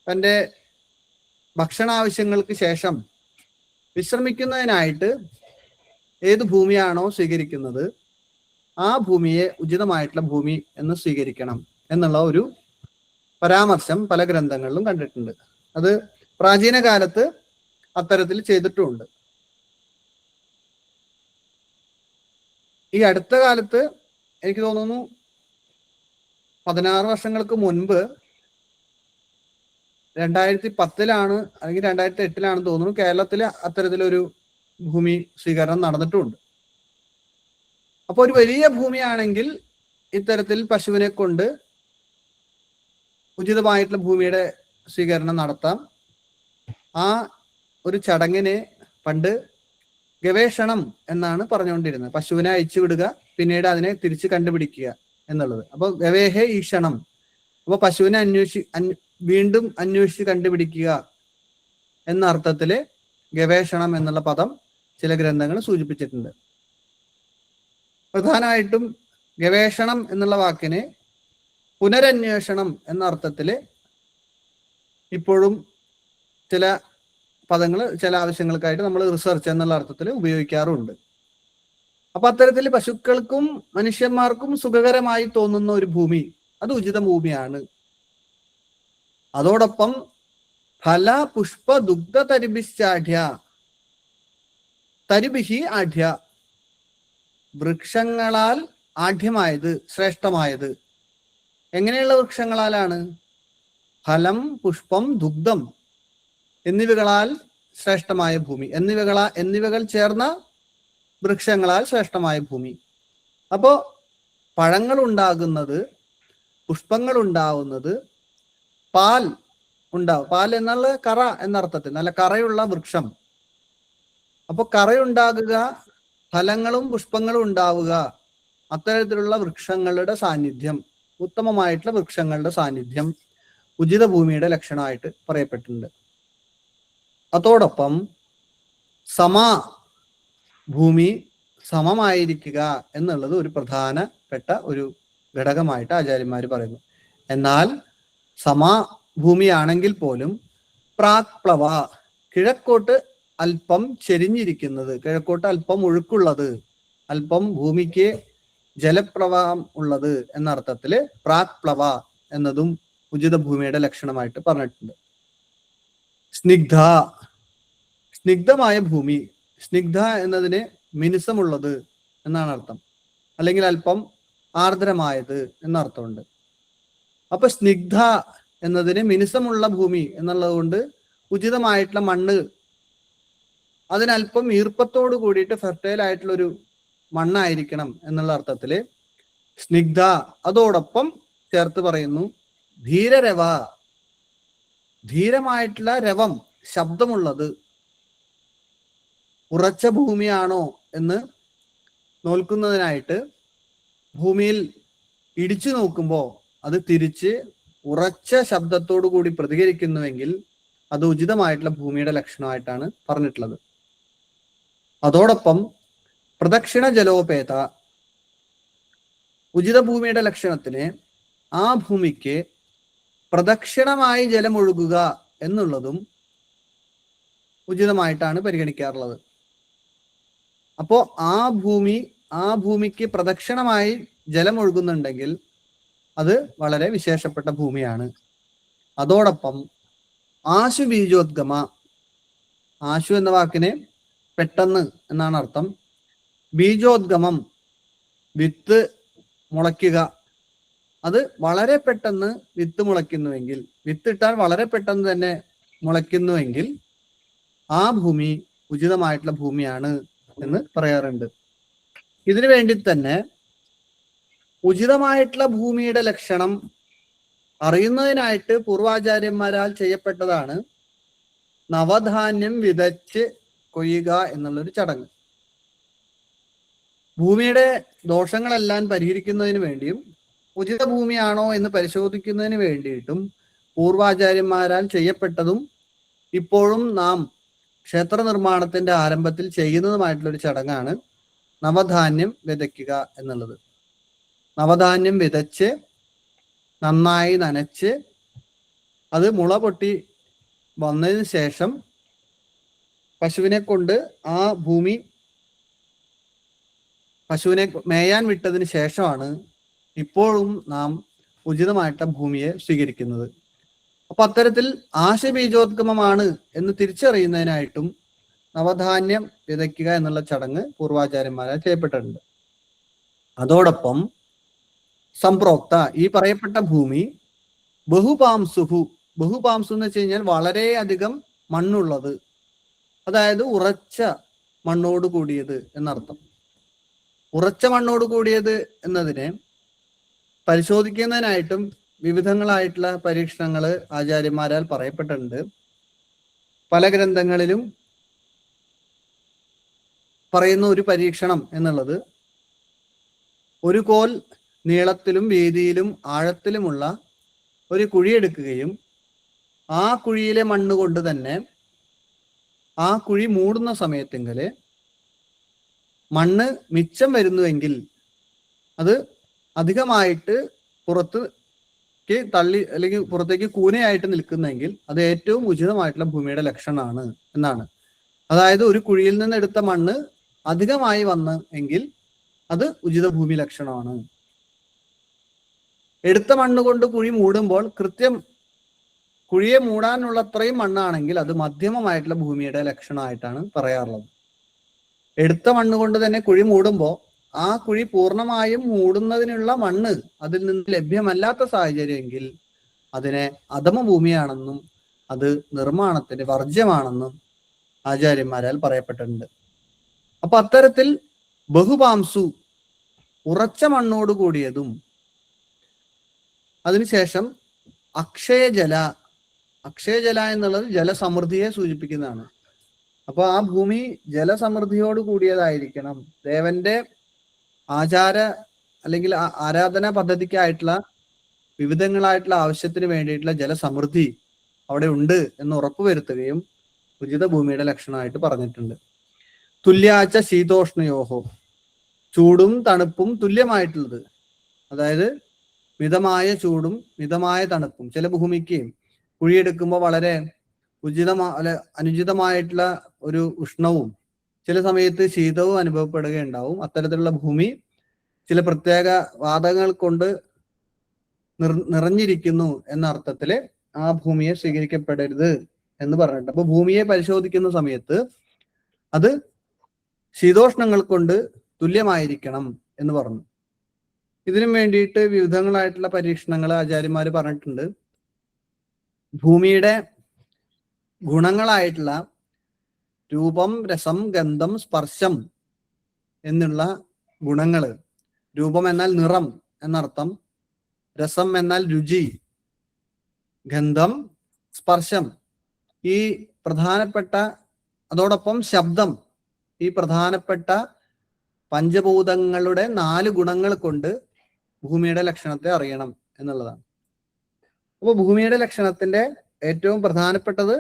തൻ്റെ ഭക്ഷണാവശ്യങ്ങൾക്ക് ശേഷം വിശ്രമിക്കുന്നതിനായിട്ട് ഏത് ഭൂമിയാണോ സ്വീകരിക്കുന്നത് ആ ഭൂമിയെ ഉചിതമായിട്ടുള്ള ഭൂമി എന്ന് സ്വീകരിക്കണം എന്നുള്ള ഒരു പരാമർശം പല ഗ്രന്ഥങ്ങളിലും കണ്ടിട്ടുണ്ട്. അത് പ്രാചീന കാലത്ത് അത്തരത്തിൽ ചെയ്തിട്ടുമുണ്ട്. ഈ അടുത്ത കാലത്ത് എനിക്ക് തോന്നുന്നു 16 വർഷങ്ങൾക്ക് മുൻപ് 2010 അല്ലെങ്കിൽ 2008 തോന്നുന്നു കേരളത്തിൽ അത്തരത്തിലൊരു ഭൂമി സ്വീകരണം നടന്നിട്ടുമുണ്ട്. അപ്പോൾ ഒരു വലിയ ഭൂമിയാണെങ്കിൽ ഇത്തരത്തിൽ പശുവിനെ കൊണ്ട് ഉചിതമായിട്ടുള്ള ഭൂമിയുടെ സ്വീകരണം നടത്താം. ആ ഒരു ചടങ്ങിനെ പണ്ട് ഗവേഷണം എന്നാണ് പറഞ്ഞുകൊണ്ടിരുന്നത്. പശുവിനെ അയച്ചു വിടുക, പിന്നീട് അതിനെ തിരിച്ച് കണ്ടുപിടിക്കുക എന്നുള്ളത്. അപ്പൊ ഗവേഹേ ഈഷണം, അപ്പൊ പശുവിനെ വീണ്ടും അന്വേഷിച്ച് കണ്ടുപിടിക്കുക എന്ന അർത്ഥത്തില് ഗവേഷണം എന്നുള്ള പദം ചില ഗ്രന്ഥങ്ങൾ സൂചിപ്പിച്ചിട്ടുണ്ട്. പ്രധാനമായിട്ടും ഗവേഷണം എന്നുള്ള വാക്കിനെ പുനരന്വേഷണം എന്ന അർത്ഥത്തില് ഇപ്പോഴും ചില പദങ്ങൾ ചില ആവശ്യങ്ങൾക്കായിട്ട് നമ്മൾ റിസർച്ച് എന്നുള്ള അർത്ഥത്തിൽ ഉപയോഗിക്കാറുണ്ട്. അപ്പൊ അത്തരത്തിൽ പശുക്കൾക്കും മനുഷ്യന്മാർക്കും സുഖകരമായി തോന്നുന്ന ഒരു ഭൂമി അത് ഉചിത ഭൂമിയാണ്. അതോടൊപ്പം ഫല പുഷ്പ ദുഗ്ധ തരിഭിശ്ചാഢ്യ, തരിഭിഹി ആഢ്യ, വൃക്ഷങ്ങളാൽ ആഢ്യമായത്, ശ്രേഷ്ഠമായത്. എങ്ങനെയുള്ള വൃക്ഷങ്ങളാലാണ്? ഫലം, പുഷ്പം, ദുഗ്ധം എന്നിവകളാൽ ശ്രേഷ്ഠമായ ഭൂമി, എന്നിവകൾ ചേർന്ന വൃക്ഷങ്ങളാൽ ശ്രേഷ്ഠമായ ഭൂമി. അപ്പോ പഴങ്ങൾ ഉണ്ടാകുന്നത്, പുഷ്പങ്ങൾ ഉണ്ടാവുന്നത്, പാൽ എന്നുള്ള കറ എന്നർത്ഥത്തിൽ, നല്ല കറയുള്ള വൃക്ഷം. അപ്പൊ കറയുണ്ടാകുക, ഫലങ്ങളും പുഷ്പങ്ങളും ഉണ്ടാവുക, അത്തരത്തിലുള്ള വൃക്ഷങ്ങളുടെ സാന്നിധ്യം, ഉത്തമമായിട്ടുള്ള വൃക്ഷങ്ങളുടെ സാന്നിധ്യം ഉചിത ഭൂമിയുടെ ലക്ഷണമായിട്ട് പറയപ്പെട്ടിട്ടുണ്ട്. അതോടൊപ്പം ഭൂമി സമമായിരിക്കുക എന്നുള്ളത് ഒരു പ്രധാനപ്പെട്ട ഒരു ഘടകമായിട്ട് ആചാര്യന്മാർ പറയുന്നു. എന്നാൽ ഭൂമിയാണെങ്കിൽ പോലും പ്രാക്പ്ലവ, കിഴക്കോട്ട് അല്പം ചെരിഞ്ഞിരിക്കുന്നത്, കിഴക്കോട്ട് അല്പം ഒഴുക്കുള്ളത്, അല്പം ഭൂമിക്ക് ജലപ്രവാഹം ഉള്ളത് എന്ന അർത്ഥത്തില് പ്രാക്പ്ലവ എന്നതും ഉചിത ഭൂമിയുടെ ലക്ഷണമായിട്ട് പറഞ്ഞിട്ടുണ്ട്. സ്നിഗ്ധമായ ഭൂമി, സ്നിഗ്ധ എന്നതിന് മിനുസമുള്ളത് എന്നാണ് അർത്ഥം, അല്ലെങ്കിൽ അല്പം ആർദ്രമായത് എന്നർത്ഥമുണ്ട്. അപ്പൊ സ്നിഗ്ധ എന്നതിന് മിനുസമുള്ള ഭൂമി എന്നുള്ളത് കൊണ്ട് ഉചിതമായിട്ടുള്ള മണ്ണ്, അതിനല്പം ഈർപ്പത്തോട് കൂടിയിട്ട് ഫെർട്ടൈൽ ആയിട്ടുള്ള ഒരു മണ്ണായിരിക്കണം എന്നുള്ള അർത്ഥത്തില് സ്നിഗ്ധ. അതോടൊപ്പം ചേർത്ത് പറയുന്നു ധീരരവ, ധീരമായിട്ടുള്ള രവം, ശബ്ദമുള്ളത്. ഉറച്ച ഭൂമിയാണോ എന്ന് നോക്കുന്നതിനായിട്ട് ഭൂമിയിൽ ഇടിച്ചു നോക്കുമ്പോൾ അത് തിരിച്ച് ഉറച്ച ശബ്ദത്തോടു കൂടി പ്രതികരിക്കുന്നുവെങ്കിൽ അത് ഉചിതമായിട്ടുള്ള ഭൂമിയുടെ ലക്ഷണമായിട്ടാണ് പറഞ്ഞിട്ടുള്ളത്. അതോടൊപ്പം പ്രദക്ഷിണ ജലോപേത, ഉചിത ഭൂമിയുടെ ലക്ഷണത്തിന് ആ ഭൂമിക്ക് പ്രദക്ഷിണമായി ജലമൊഴുകുക എന്നുള്ളതും ഉചിതമായിട്ടാണ് പരിഗണിക്കാറുള്ളത്. അപ്പോ ആ ഭൂമിക്ക് പ്രദക്ഷിണമായി ജലം ഒഴുകുന്നുണ്ടെങ്കിൽ അത് വളരെ വിശേഷപ്പെട്ട ഭൂമിയാണ്. അതോടൊപ്പം ആശു ബീജോദ്ഗമ, ആശു എന്ന വാക്കിന് പെട്ടെന്ന് എന്നാണ് അർത്ഥം. ബീജോദ്ഗമം, വിത്ത് മുളയ്ക്കുക, അത് വളരെ പെട്ടെന്ന് വിത്ത് മുളയ്ക്കുന്നുവെങ്കിൽ, വിത്തിട്ടാൽ വളരെ പെട്ടെന്ന് തന്നെ മുളയ്ക്കുന്നുവെങ്കിൽ ആ ഭൂമി ഉചിതമായിട്ടുള്ള ഭൂമിയാണ് എന്ന് പറയാറുണ്ട്. ഇതിനു വേണ്ടി തന്നെ ഉചിതമായിട്ടുള്ള ഭൂമിയുടെ ലക്ഷണം അറിയുന്നതിനായിട്ട് പൂർവാചാര്യന്മാരാൽ ചെയ്യപ്പെട്ടതാണ് നവധാന്യം വിതച്ച് കൊയ്യുക എന്നുള്ളൊരു ചടങ്ങ്. ഭൂമിയുടെ ദോഷങ്ങളെല്ലാം പരിഹരിക്കുന്നതിന് വേണ്ടിയും ഉചിത ഭൂമിയാണോ എന്ന് പരിശോധിക്കുന്നതിന് വേണ്ടിയിട്ടും പൂർവാചാര്യന്മാരാൽ ചെയ്യപ്പെട്ടതും ഇപ്പോഴും നാം ക്ഷേത്ര നിർമ്മാണത്തിന്റെ ആരംഭത്തിൽ ചെയ്യുന്നതുമായിട്ടുള്ള ഒരു ചടങ്ങാണ് നവധാന്യം വിതയ്ക്കുക എന്നുള്ളത്. നവധാന്യം വിതച്ച് നന്നായി നനച്ച് അത് മുള പൊട്ടി വന്നതിന് ശേഷം പശുവിനെ കൊണ്ട് ആ ഭൂമി പശുവിനെ മേയാൻ വിട്ടതിന് ശേഷമാണ് ഇപ്പോഴും നാം ഉചിതമായിട്ടുള്ള ഭൂമിയെ സ്വീകരിക്കുന്നത്. അപ്പൊ അത്തരത്തിൽ ആശബീജോദ്ഗമമാണ് എന്ന് തിരിച്ചറിയുന്നതിനായിട്ടും നവധാന്യം വിതയ്ക്കുക എന്നുള്ള ചടങ്ങ് പൂർവാചാര്യന്മാരാൽ ചെയ്യപ്പെട്ടിട്ടുണ്ട്. അതോടൊപ്പം സംപ്രോക്ത ഈ പറയപ്പെട്ട ഭൂമി ബഹുപാംസുഹു, ബഹുപാംസു എന്ന് വെച്ച് കഴിഞ്ഞാൽ വളരെയധികം മണ്ണുള്ളത്, അതായത് ഉറച്ച മണ്ണോട് കൂടിയത് എന്നർത്ഥം. ഉറച്ച മണ്ണോട് കൂടിയത് എന്നതിനെ പരിശോധിക്കുന്നതിനായിട്ടും വിവിധങ്ങളായിട്ടുള്ള പരീക്ഷണങ്ങൾ ആചാര്യന്മാരാൽ പറയപ്പെട്ടിട്ടുണ്ട്. പല ഗ്രന്ഥങ്ങളിലും പറയുന്ന ഒരു പരീക്ഷണം എന്നുള്ളത് ഒരു കോൽ നീളത്തിലും വീതിയിലും ആഴത്തിലുമുള്ള ഒരു കുഴിയെടുക്കുകയും ആ കുഴിയിലെ മണ്ണ് കൊണ്ട് തന്നെ ആ കുഴി മൂടുന്ന സമയത്തെങ്കിൽ മണ്ണ് മിച്ചം വരുന്നുവെങ്കിൽ അത് അധികമായിട്ട് പുറത്തേക്ക് തള്ളി അല്ലെങ്കിൽ പുറത്തേക്ക് കൂനയായിട്ട് നിൽക്കുന്നെങ്കിൽ അത് ഏറ്റവും ഉചിതമായിട്ടുള്ള ഭൂമിയുടെ ലക്ഷണമാണ് എന്നാണ്. അതായത് ഒരു കുഴിയിൽ നിന്ന് എടുത്ത മണ്ണ് അധികമായി വന്ന് എങ്കിൽ അത് ഉചിത ഭൂമി ലക്ഷണമാണ്. എടുത്ത മണ്ണ് കൊണ്ട് കുഴി മൂടുമ്പോൾ കൃത്യം കുഴിയെ മൂടാനുള്ള അത്രയും മണ്ണാണെങ്കിൽ അത് മധ്യമമായിട്ടുള്ള ഭൂമിയുടെ ലക്ഷണമായിട്ടാണ് പറയാറുള്ളത്. എടുത്ത മണ്ണ് കൊണ്ട് തന്നെ കുഴി മൂടുമ്പോൾ ആ കുഴി പൂർണ്ണമായും മൂടുന്നതിനുള്ള മണ്ണ് അതിൽ നിന്ന് ലഭ്യമല്ലാത്ത സാഹചര്യമെങ്കിൽ അതിനെ അധമ ഭൂമിയാണെന്നും അത് നിർമ്മാണത്തിന് വർജ്യമാണെന്നും ആചാര്യന്മാരാൽ പറയപ്പെട്ടിട്ടുണ്ട്. അപ്പൊ അത്തരത്തിൽ ബഹുപാംസു ഉറച്ച മണ്ണോട് കൂടിയതും അതിനുശേഷം അക്ഷയജല, അക്ഷയജല എന്നുള്ളത് ജലസമൃദ്ധിയെ സൂചിപ്പിക്കുന്നതാണ്. അപ്പൊ ആ ഭൂമി ജലസമൃദ്ധിയോട് കൂടിയതായിരിക്കണം. ദേവന്റെ ആചാര അല്ലെങ്കിൽ ആരാധനാ പദ്ധതിക്കായിട്ടുള്ള വിവിധങ്ങളായിട്ടുള്ള ആവശ്യത്തിന് വേണ്ടിയിട്ടുള്ള ജലസമൃദ്ധി അവിടെ ഉണ്ട് എന്ന് ഉറപ്പുവരുത്തുകയും ഉചിത ഭൂമിയുടെ ലക്ഷണമായിട്ട് പറഞ്ഞിട്ടുണ്ട്. തുല്യാച്ച ശീതോഷ്ണയോഹോ, ചൂടും തണുപ്പും തുല്യമായിട്ടുള്ളത്, അതായത് മിതമായ ചൂടും മിതമായ തണുപ്പും. ചില ഭൂമിക്ക് കുഴിയെടുക്കുമ്പോൾ വളരെ അനുചിതമായിട്ടുള്ള ഒരു ഉഷ്ണവും ചില സമയത്ത് ശീതവും അനുഭവപ്പെടുകയുണ്ടാവും. അത്തരത്തിലുള്ള ഭൂമി ചില പ്രത്യേക വാതകങ്ങൾ കൊണ്ട് നിറഞ്ഞിരിക്കുന്നു എന്ന അർത്ഥത്തില് ആ ഭൂമിയെ സ്വീകരിക്കപ്പെടരുത് എന്ന് പറഞ്ഞിട്ട്. അപ്പൊ ഭൂമിയെ പരിശോധിക്കുന്ന സമയത്ത് അത് ശീതോഷ്ണങ്ങൾ കൊണ്ട് തുല്യമായിരിക്കണം എന്ന് പറഞ്ഞു. ഇതിനും വേണ്ടിയിട്ട് വിവിധങ്ങളായിട്ടുള്ള പരീക്ഷണങ്ങൾ ആചാര്യന്മാര് പറഞ്ഞിട്ടുണ്ട്. ഭൂമിയുടെ ഗുണങ്ങളായിട്ടുള്ള രൂപം, രസം, ഗന്ധം, സ്പർശം എന്നുള്ള ഗുണങ്ങള്, രൂപം എന്നാൽ നിറം എന്നർത്ഥം, രസം എന്നാൽ രുചി, ഗന്ധം, സ്പർശം ഈ പ്രധാനപ്പെട്ട, അതോടൊപ്പം ശബ്ദം, ഈ പ്രധാനപ്പെട്ട പഞ്ചഭൂതങ്ങളുടെ 4 ഗുണങ്ങൾ കൊണ്ട് ഭൂമിയുടെ ലക്ഷണത്തെ അറിയണം എന്നുള്ളതാണ്. അപ്പോൾ ഭൂമിയുടെ ലക്ഷണത്തിന്റെ ഏറ്റവും പ്രധാനപ്പെട്ടത്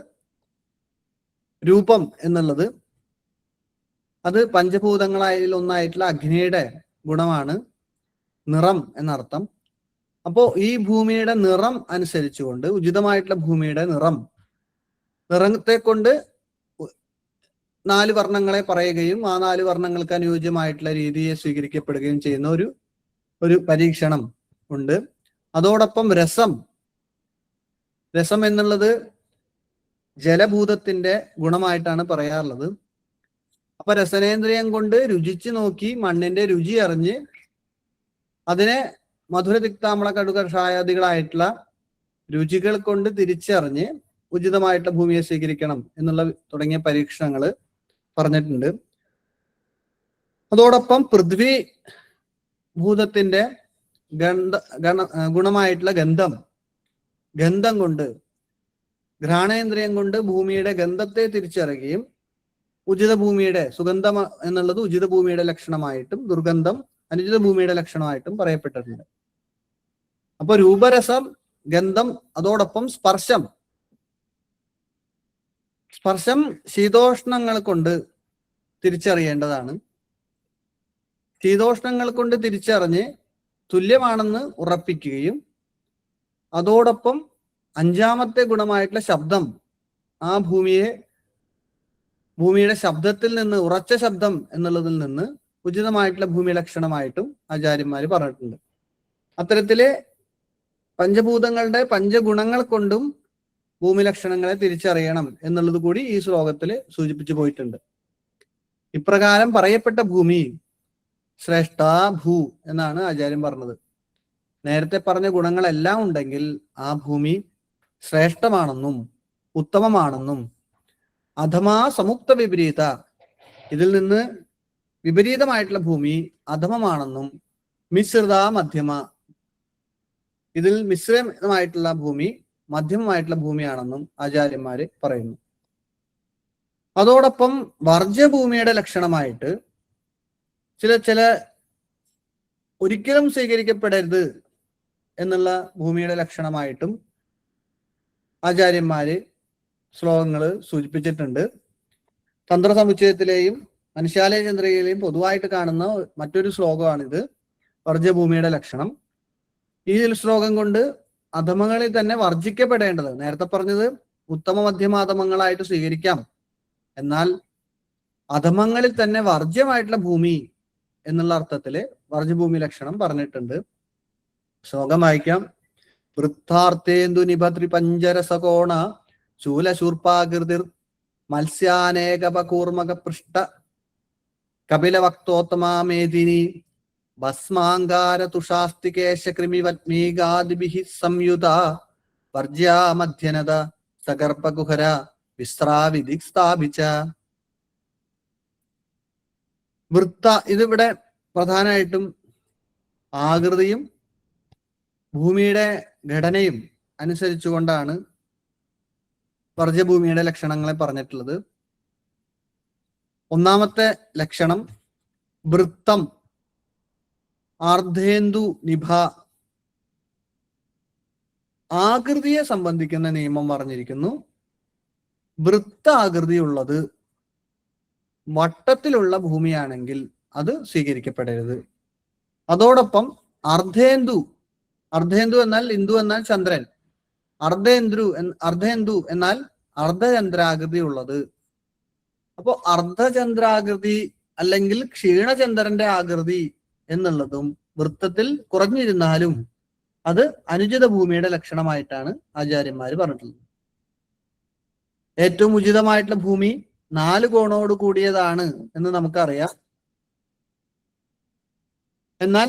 രൂപം എന്നുള്ളത്, അത് പഞ്ചഭൂതങ്ങളായ ഒന്നായിട്ടുള്ള അഗ്നിയുടെ ഗുണമാണ്. നിറം എന്നർത്ഥം. അപ്പോ ഈ ഭൂമിയുടെ നിറം അനുസരിച്ചുകൊണ്ട് ഉചിതമായിട്ടുള്ള ഭൂമിയുടെ നിറത്തെ കൊണ്ട് 4 വർണ്ണങ്ങളെ പറയുകയും ആ 4 വർണ്ണങ്ങൾക്ക് അനുയോജ്യമായിട്ടുള്ള രീതിയെ സ്വീകരിക്കപ്പെടുകയും ചെയ്യുന്ന ഒരു പരീക്ഷണം ഉണ്ട്. അതോടൊപ്പം രസം എന്നുള്ളത് ജലഭൂതത്തിന്റെ ഗുണമായിട്ടാണ് പറയാറുള്ളത്. അപ്പൊ രസനേന്ദ്രിയം കൊണ്ട് രുചിച്ച് നോക്കി മണ്ണിന്റെ രുചി അറിഞ്ഞ് അതിനെ മധുരതിക്താമ്ല കടുകഷായാദികളായിട്ടുള്ള രുചികൾ കൊണ്ട് തിരിച്ചറിഞ്ഞ് ഉചിതമായിട്ടുള്ള ഭൂമിയെ സ്വീകരിക്കണം എന്നുള്ള തുടങ്ങിയ പരീക്ഷണങ്ങൾ പറഞ്ഞിട്ടുണ്ട്. അതോടൊപ്പം പൃഥ്വി ഭൂതത്തിന്റെ ഗുണമായിട്ടുള്ള ഗന്ധം കൊണ്ട്, ഘ്രാണേന്ദ്രിയം കൊണ്ട് ഭൂമിയുടെ ഗന്ധത്തെ തിരിച്ചറിയുകയും ഉചിത ഭൂമിയുടെ സുഗന്ധം എന്നുള്ളത് ഉചിത ഭൂമിയുടെ ലക്ഷണമായിട്ടും ദുർഗന്ധം അനുചിത ഭൂമിയുടെ ലക്ഷണമായിട്ടും പറയപ്പെട്ടിട്ടുണ്ട്. അപ്പൊ രൂപരസം, ഗന്ധം, അതോടൊപ്പം സ്പർശം ശീതോഷ്ണങ്ങൾ കൊണ്ട് തിരിച്ചറിയേണ്ടതാണ്. ശീതോഷ്ണങ്ങൾ കൊണ്ട് തിരിച്ചറിഞ്ഞ് തുല്യമാണെന്ന് ഉറപ്പിക്കുകയും അതോടൊപ്പം 5ാമത്തെ ഗുണമായിട്ടുള്ള ശബ്ദം, ആ ഭൂമിയുടെ ശബ്ദത്തിൽ നിന്ന്, ഉറച്ച ശബ്ദം എന്നുള്ളതിൽ നിന്ന് ഉചിതമായിട്ടുള്ള ഭൂമി ലക്ഷണമായിട്ടും ആചാര്യന്മാര് പറഞ്ഞിട്ടുണ്ട്. അത്തരത്തില് പഞ്ചഭൂതങ്ങളുടെ പഞ്ചഗുണങ്ങൾ കൊണ്ടും ഭൂമി ലക്ഷണങ്ങളെ തിരിച്ചറിയണം എന്നുള്ളത് കൂടി ഈ ശ്ലോകത്തിൽ സൂചിപ്പിച്ചു പോയിട്ടുണ്ട്. ഇപ്രകാരം പറയപ്പെട്ട ഭൂമി ശ്രേഷ്ഠാ ഭൂ എന്നാണ് ആചാര്യൻ പറഞ്ഞത്. നേരത്തെ പറഞ്ഞ ഗുണങ്ങളെല്ലാം ഉണ്ടെങ്കിൽ ആ ഭൂമി ശ്രേഷ്ഠമാണെന്നും ഉത്തമമാണെന്നും അധമാ സമുക്ത വിപരീത, ഇതിൽ നിന്ന് വിപരീതമായിട്ടുള്ള ഭൂമി അധമമാണെന്നും മിശ്രിത മധ്യമ, ഇതിൽ മിശ്രിതമായിട്ടുള്ള ഭൂമി മധ്യമമായിട്ടുള്ള ഭൂമിയാണെന്നും ആചാര്യന്മാര് പറയുന്നു. അതോടൊപ്പം വർജ്യഭൂമിയുടെ ലക്ഷണമായിട്ട് ചില ഒരിക്കലും സ്വീകരിക്കപ്പെടരുത് എന്നുള്ള ഭൂമിയുടെ ലക്ഷണമായിട്ടും ആചാര്യന്മാര് ശ്ലോകങ്ങൾ സൂചിപ്പിച്ചിട്ടുണ്ട്. തന്ത്രസമുച്ചയത്തിലെയും മനുഷ്യാലയ ചന്ദ്രികയിലെയും പൊതുവായിട്ട് കാണുന്ന മറ്റൊരു ശ്ലോകമാണിത്, വർജ്യഭൂമിയുടെ ലക്ഷണം. ഈ ശ്ലോകം കൊണ്ട് അധമങ്ങളിൽ തന്നെ വർജിക്കപ്പെടേണ്ടത്, നേരത്തെ പറഞ്ഞത് ഉത്തമ മധ്യമാധമങ്ങളായിട്ട് സ്വീകരിക്കാം, എന്നാൽ അധമങ്ങളിൽ തന്നെ വർജ്യമായിട്ടുള്ള ഭൂമി എന്നുള്ള അർത്ഥത്തില് വർജ്യഭൂമി ലക്ഷണം പറഞ്ഞിട്ടുണ്ട്. ശ്ലോകം വായിക്കാം. വൃത്താർത്ഥേന്ദു നിഭദ്രി പഞ്ചരസകോണ ശൂലശൂർപ്പാകൃതിർ മത്സ്യാനേകപകൂർമക പൃഷ്ട കപിലവക്തോത്തമാമേദിനി ഭസ്മാങ്കാര തുഷാസ്തികേശ കൃമിവത്മീകാദിഭിഃ സംയുത വർജ്യാ മധ്യനത സഗർഭകുഹര വിസ്രാവിധി സ്ഥാപിച്ച. വൃത്ത, ഇതിവിടെ പ്രധാനമായിട്ടും ആകൃതിയും ഭൂമിയുടെ ഘടനയും അനുസരിച്ചുകൊണ്ടാണ് വർജ്യഭൂമിയുടെ ലക്ഷണങ്ങളെ പറഞ്ഞിട്ടുള്ളത്. ഒന്നാമത്തെ ലക്ഷണം വൃത്തം, ആർദ്ധേന്ദു നിഭ, ആകൃതിയെ സംബന്ധിക്കുന്ന നിയമം പറഞ്ഞിരിക്കുന്നു. വൃത്താകൃതിയുള്ളത് വട്ടത്തിലുള്ള ഭൂമിയാണെങ്കിൽ അത് സ്വീകരിക്കപ്പെടരുത്. അതോടൊപ്പം അർദ്ധേന്ദു, അർദ്ധേന്ദു എന്നാൽ ഇന്ദു എന്നാൽ ചന്ദ്രൻ, അർദ്ധേന്ദു എന്നാൽ അർദ്ധചന്ദ്രാകൃതി ഉള്ളത്. അപ്പോ അർദ്ധചന്ദ്രാകൃതി അല്ലെങ്കിൽ ക്ഷീണചന്ദ്രന്റെ ആകൃതി എന്നുള്ളതും വൃത്തത്തിൽ കുറഞ്ഞിരുന്നാലും അത് അനുചിത ഭൂമിയുടെ ലക്ഷണമായിട്ടാണ് ആചാര്യന്മാര് പറഞ്ഞിട്ടുള്ളത്. ഏറ്റവും ഉചിതമായിട്ടുള്ള ഭൂമി 4 കോണോട് കൂടിയതാണ് എന്ന് നമുക്കറിയാം. എന്നാൽ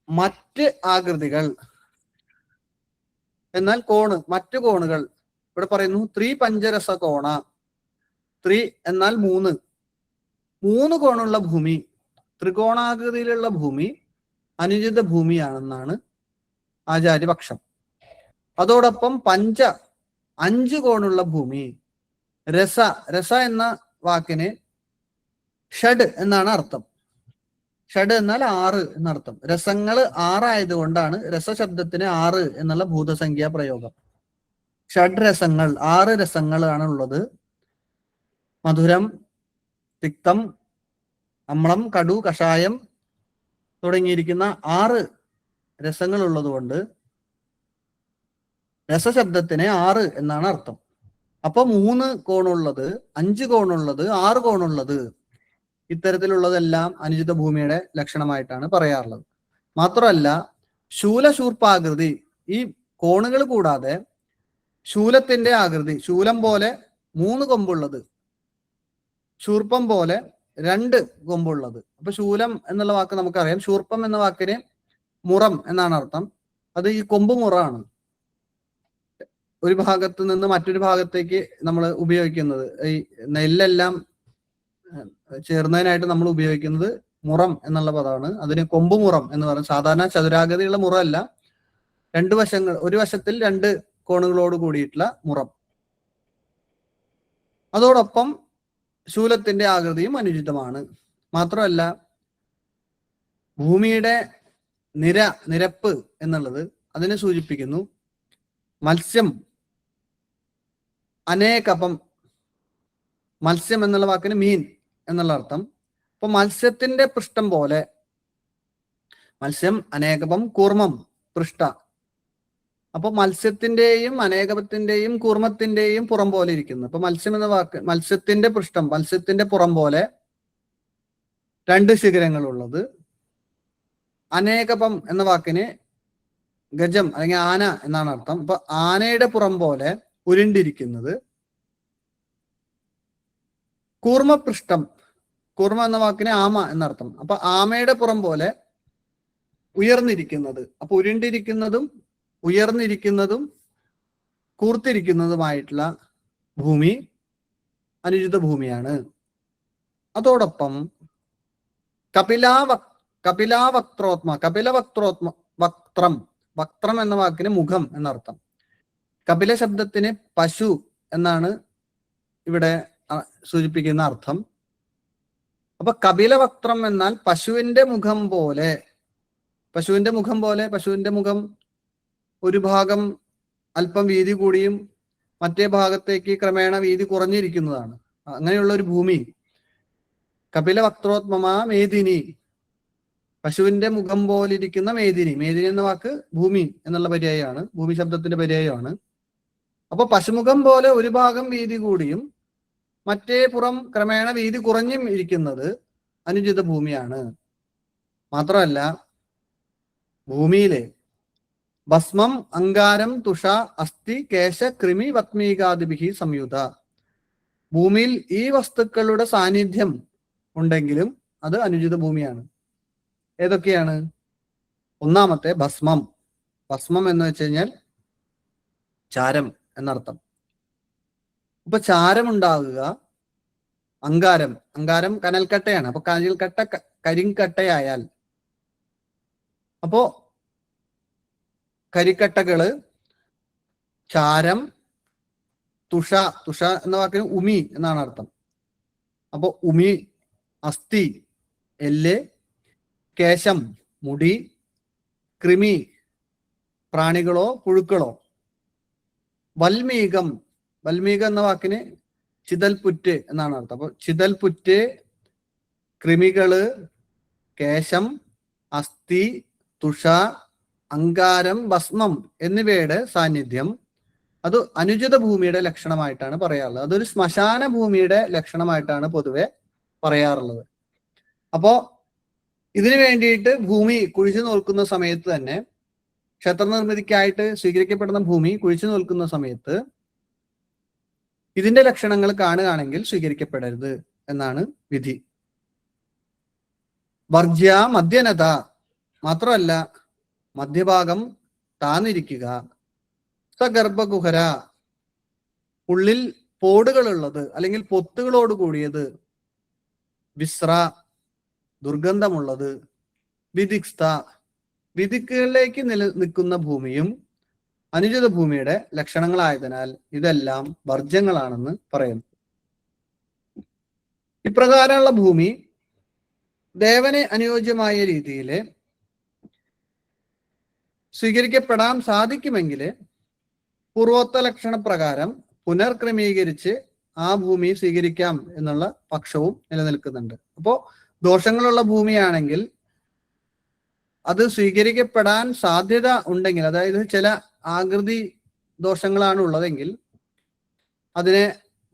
മറ്റ് ആകൃതികൾ, എന്നാൽ മറ്റു കോണുകൾ ഇവിടെ പറയുന്നു ത്രിപഞ്ചരസ കോണ. ത്രി എന്നാൽ 3 കോണുള്ള ഭൂമി, ത്രികോണാകൃതിയിലുള്ള ഭൂമി അനുചിത ഭൂമിയാണെന്നാണ് ആചാര്യപക്ഷം. അതോടൊപ്പം 5 കോണുള്ള ഭൂമി, രസ എന്ന വാക്കിന് ഷഡ് എന്നാണ് അർത്ഥം. ഷഡ് എന്നാൽ 6 എന്നർത്ഥം. രസങ്ങൾ 6 ആയതുകൊണ്ടാണ് രസശബ്ദത്തിന് 6 എന്നുള്ള ഭൂതസംഖ്യാ പ്രയോഗം. ഷഡ് രസങ്ങൾ, 6 രസങ്ങളാണ് ഉള്ളത്. മധുരം, തിക്തം, അമ്ളം, കടു, കഷായം തുടങ്ങിയിരിക്കുന്ന 6 രസങ്ങൾ ഉള്ളത് കൊണ്ട് രസശബ്ദത്തിന് 6 എന്നാണ് അർത്ഥം. അപ്പൊ 3 കോണുള്ളത്, 5 കോണുള്ളത്, 6 കോണുള്ളത്, ഇത്തരത്തിലുള്ളതെല്ലാം അനുചിത ഭൂമിയുടെ ലക്ഷണമായിട്ടാണ് പറയാറുള്ളത്. മാത്രമല്ല ശൂലശൂർപ്പാകൃതി, ഈ കോണുകൾ കൂടാതെ ശൂലത്തിന്റെ ആകൃതി, ശൂലം പോലെ 3 കൊമ്പുള്ളത്, ശൂർപ്പം പോലെ 2 കൊമ്പുള്ളത്. അപ്പൊ ശൂലം എന്നുള്ള വാക്ക് നമുക്കറിയാം. ശൂർപ്പം എന്ന വാക്കിന് മുറം എന്നാണ് അർത്ഥം. അത് ഈ കൊമ്പ് മുറാണ്. ഒരു ഭാഗത്ത് നിന്ന് മറ്റൊരു ഭാഗത്തേക്ക് നമ്മൾ ഉപയോഗിക്കുന്നത്, ഈ നെല്ലെല്ലാം ചേർന്നതിനായിട്ട് നമ്മൾ ഉപയോഗിക്കുന്നത് മുറം എന്നുള്ള പദമാണ്. അതിന് കൊമ്പ് മുറം എന്ന് പറയും. സാധാരണ ചതുരാകൃതിയുള്ള മുറമല്ല, 2 വശങ്ങൾ, ഒരു വശത്തിൽ 2 കോണുകളോട് കൂടിയിട്ടുള്ള മുറം. അതോടൊപ്പം ശൂലത്തിന്റെ ആകൃതിയും അനുചിതമാണ്. മാത്രമല്ല ഭൂമിയുടെ നിരപ്പ് എന്നുള്ളത് അതിനെ സൂചിപ്പിക്കുന്നു. മത്സ്യം, അനേകപം, മത്സ്യം എന്നുള്ള വാക്കിന് മീൻ എന്നുള്ള അർത്ഥം. അപ്പൊ മത്സ്യത്തിന്റെ പൃഷ്ഠം പോലെ, മത്സ്യം, അനേകപം, കൂർമ്മം, പൃഷ്ഠ. അപ്പൊ മത്സ്യത്തിന്റെയും അനേകപത്തിന്റെയും കൂർമ്മത്തിന്റെയും പുറം പോലെ ഇരിക്കുന്നു. അപ്പൊ മത്സ്യം എന്ന വാക്ക്, മത്സ്യത്തിന്റെ പൃഷ്ഠം, മത്സ്യത്തിന്റെ പുറം പോലെ 2 ശിഖരങ്ങളുള്ളത്. അനേകപം എന്ന വാക്കിന് ഗജം അല്ലെങ്കിൽ ആന എന്നാണ് അർത്ഥം. അപ്പൊ ആനയുടെ പുറം പോലെ ഉരുണ്ടിരിക്കുന്നത്. കൂർമ്മപൃഷ്ഠം, കൂർമ്മ എന്ന വാക്കിന് ആമ എന്നർത്ഥം. അപ്പൊ ആമയുടെ പുറം പോലെ ഉയർന്നിരിക്കുന്നത്. അപ്പൊ ഉരുണ്ടിരിക്കുന്നതും ഉയർന്നിരിക്കുന്നതും കൂർത്തിരിക്കുന്നതുമായിട്ടുള്ള ഭൂമി അനുചിത ഭൂമിയാണ്. അതോടൊപ്പം വക്ത്രം, വക്ത്രം എന്ന വാക്കിന് മുഖം എന്നർത്ഥം. കപില ശബ്ദത്തിന് പശു എന്നാണ് ഇവിടെ സൂചിപ്പിക്കുന്ന അർത്ഥം. അപ്പൊ കപിലവക്ത്രം എന്നാൽ പശുവിന്റെ മുഖം പോലെ. പശുവിന്റെ മുഖം ഒരു ഭാഗം അല്പം വീതി കൂടിയും മറ്റേ ഭാഗത്തേക്ക് ക്രമേണ വീതി കുറഞ്ഞിരിക്കുന്നതാണ്. അങ്ങനെയുള്ള ഒരു ഭൂമി. കപിലവക്ത്രോത്മമാ മേദിനി, പശുവിന്റെ മുഖം പോലിരിക്കുന്ന മേദിനി. മേദിനി എന്ന വാക്ക് ഭൂമി എന്നുള്ള പര്യായമാണ്, ഭൂമി ശബ്ദത്തിന്റെ പര്യായമാണ്. അപ്പൊ പശുമുഖം പോലെ ഒരു ഭാഗം വീതി കൂടിയും മറ്റേ പുറം ക്രമേണ വീതി കുറഞ്ഞും ഇരിക്കുന്നത് അനുചിത ഭൂമിയാണ്. മാത്രമല്ല ഭൂമിയിലെ ഭസ്മം, അങ്കാരം, തുഷ, അസ്ഥി, കേശ, കൃമി, വത്മീകാദിഭിഹി സംയുത. ഭൂമിയിൽ ഈ വസ്തുക്കളുടെ സാന്നിധ്യം ഉണ്ടെങ്കിലും അത് അനുചിത ഭൂമിയാണ്. ഏതൊക്കെയാണ്? ഒന്നാമത്തെ ഭസ്മം. ഭസ്മം എന്ന് വെച്ച് കഴിഞ്ഞാൽ ചാരം എന്നർത്ഥം. അപ്പൊ ചാരമുണ്ടാകുക. അങ്കാരം, അങ്കാരം കനൽക്കട്ടയാണ്. അപ്പൊ കനൽക്കട്ട കരിങ്കട്ടയായാൽ, അപ്പോ കരിക്കട്ടകള്, ചാരം, തുഷ, തുഷ എന്ന വാക്കിന് ഉമി എന്നാണ് അർത്ഥം. അപ്പൊ ഉമി, അസ്ഥി എല്ല്, കേശം മുടി, കൃമി പ്രാണികളോ പുഴുക്കളോ, വൽമീകം, വൽമീകം എന്ന വാക്കിന് ചിതൽപുറ്റ് എന്നാണ് അർത്ഥം. അപ്പൊ ചിതൽപുറ്റ്, കൃമികള്, കേശം, അസ്ഥി, തുഷ, അങ്കാരം, ഭസ്മം എന്നിവയുടെ സാന്നിധ്യം അത് അനുചിത ഭൂമിയുടെ ലക്ഷണമായിട്ടാണ് പറയാറുള്ളത്. അതൊരു ശ്മശാന ഭൂമിയുടെ ലക്ഷണമായിട്ടാണ് പൊതുവെ പറയാറുള്ളത്. അപ്പോ ഇതിനു വേണ്ടിയിട്ട് ഭൂമി കുഴിച്ചു നോക്കുന്ന സമയത്ത് തന്നെ, ക്ഷേത്രനിർമ്മിതിക്കായിട്ട് സ്വീകരിക്കപ്പെടുന്ന ഭൂമി കുഴിച്ചു നോക്കുന്ന സമയത്ത് ഇതിന്റെ ലക്ഷണങ്ങൾ കാണുകയാണെങ്കിൽ സ്വീകരിക്കപ്പെടരുത് എന്നാണ് വിധി. വർജ്യ മധ്യനത, മാത്രമല്ല മധ്യഭാഗം താന്നിരിക്കുക. സഗർഭഗുഹര, ഉള്ളിൽ പോടുകളുള്ളത് അല്ലെങ്കിൽ പൊത്തുകളോട് കൂടിയത്. വിസ്ര, ദുർഗന്ധമുള്ളത്. വിദിക്സ്ത, വിദിക്കുകളിലേക്ക് നിൽക്കുന്ന ഭൂമിയും അനുചിത ഭൂമിയുടെ ലക്ഷണങ്ങളായതിനാൽ ഇതെല്ലാം വർജ്യങ്ങളാണെന്ന് പറയുന്നു. ഇപ്രകാരമുള്ള ഭൂമി ദേവന് അനുയോജ്യമായ രീതിയിൽ സ്വീകരിക്കപ്പെടാൻ സാധിക്കുമെങ്കിൽ പൂർവോക്ത ലക്ഷണ പ്രകാരം പുനർക്രമീകരിച്ച് ആ ഭൂമി സ്വീകരിക്കാം എന്നുള്ള പക്ഷവും നിലനിൽക്കുന്നുണ്ട്. അപ്പോ ദോഷങ്ങളുള്ള ഭൂമിയാണെങ്കിൽ അത് സ്വീകരിക്കപ്പെടാൻ സാധ്യത ഉണ്ടെങ്കിൽ, അതായത് ചില ആകൃതി ദോഷങ്ങളാണ് ഉള്ളതെങ്കിൽ അതിനെ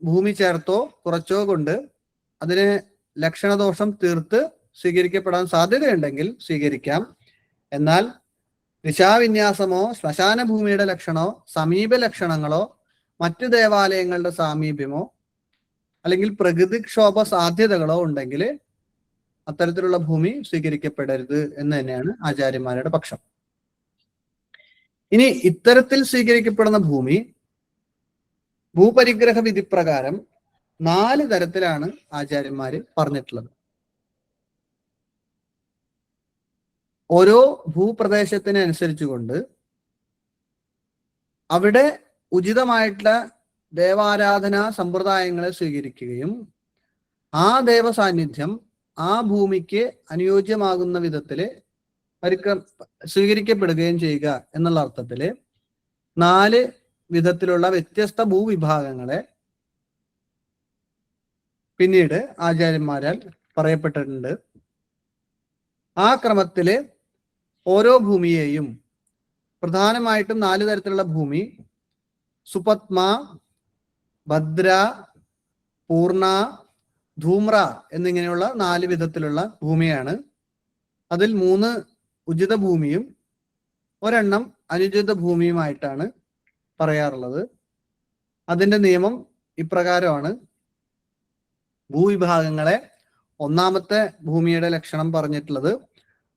ഭൂമി ചേർത്തോ കുറച്ചോ കൊണ്ട് അതിന് ലക്ഷണദോഷം തീർത്ത് സ്വീകരിക്കപ്പെടാൻ സാധ്യതയുണ്ടെങ്കിൽ സ്വീകരിക്കാം. എന്നാൽ ദിശാവിന്യാസമോ ശ്മശാന ഭൂമിയുടെ ലക്ഷണമോ സമീപ ലക്ഷണങ്ങളോ മറ്റു ദേവാലയങ്ങളുടെ സാമീപ്യമോ അല്ലെങ്കിൽ പ്രകൃതിക്ഷോഭ സാധ്യതകളോ ഉണ്ടെങ്കിൽ അത്തരത്തിലുള്ള ഭൂമി സ്വീകരിക്കപ്പെടരുത് എന്ന് തന്നെയാണ് ആചാര്യന്മാരുടെ പക്ഷം. ഇനി ഇത്തരത്തിൽ സ്വീകരിക്കപ്പെടുന്ന ഭൂമി ഭൂപരിഗ്രഹ വിധി പ്രകാരം 4 തരത്തിലാണ് ആചാര്യന്മാര് പറഞ്ഞിട്ടുള്ളത്. ഓരോ ഭൂപ്രദേശത്തിനനുസരിച്ചുകൊണ്ട് അവിടെ ഉചിതമായിട്ടുള്ള ദേവാരാധനാ സമ്പ്രദായങ്ങളെ സ്വീകരിക്കുകയും ആ ദേവസാന്നിധ്യം ആ ഭൂമിക്ക് അനുയോജ്യമാകുന്ന വിധത്തില് സ്വീകരിക്കപ്പെടുകയും ചെയ്യുക എന്നുള്ള അർത്ഥത്തില് 4 വിധത്തിലുള്ള വ്യത്യസ്ത ഭൂവിഭാഗങ്ങളെ പിന്നീട് ആചാര്യന്മാരാൽ പറയപ്പെട്ടിട്ടുണ്ട്. ആ ക്രമത്തില് ഓരോ ഭൂമിയെയും പ്രധാനമായിട്ടും 4 തരത്തിലുള്ള ഭൂമി സുപത്മ, ഭദ്ര, പൂർണ, ധൂമ്ര എന്നിങ്ങനെയുള്ള 4 വിധത്തിലുള്ള ഭൂമിയാണ്. അതിൽ 3 ഉചിത ഭൂമിയും 1 എണ്ണം അനുചിത ഭൂമിയുമായിട്ടാണ് പറയാറുള്ളത്. അതിന്റെ നിയമം ഇപ്രകാരമാണ്. ഭൂവിഭാഗങ്ങളെ ഒന്നാമത്തെ ഭൂമിയുടെ ലക്ഷണം പറഞ്ഞിട്ടുള്ളത്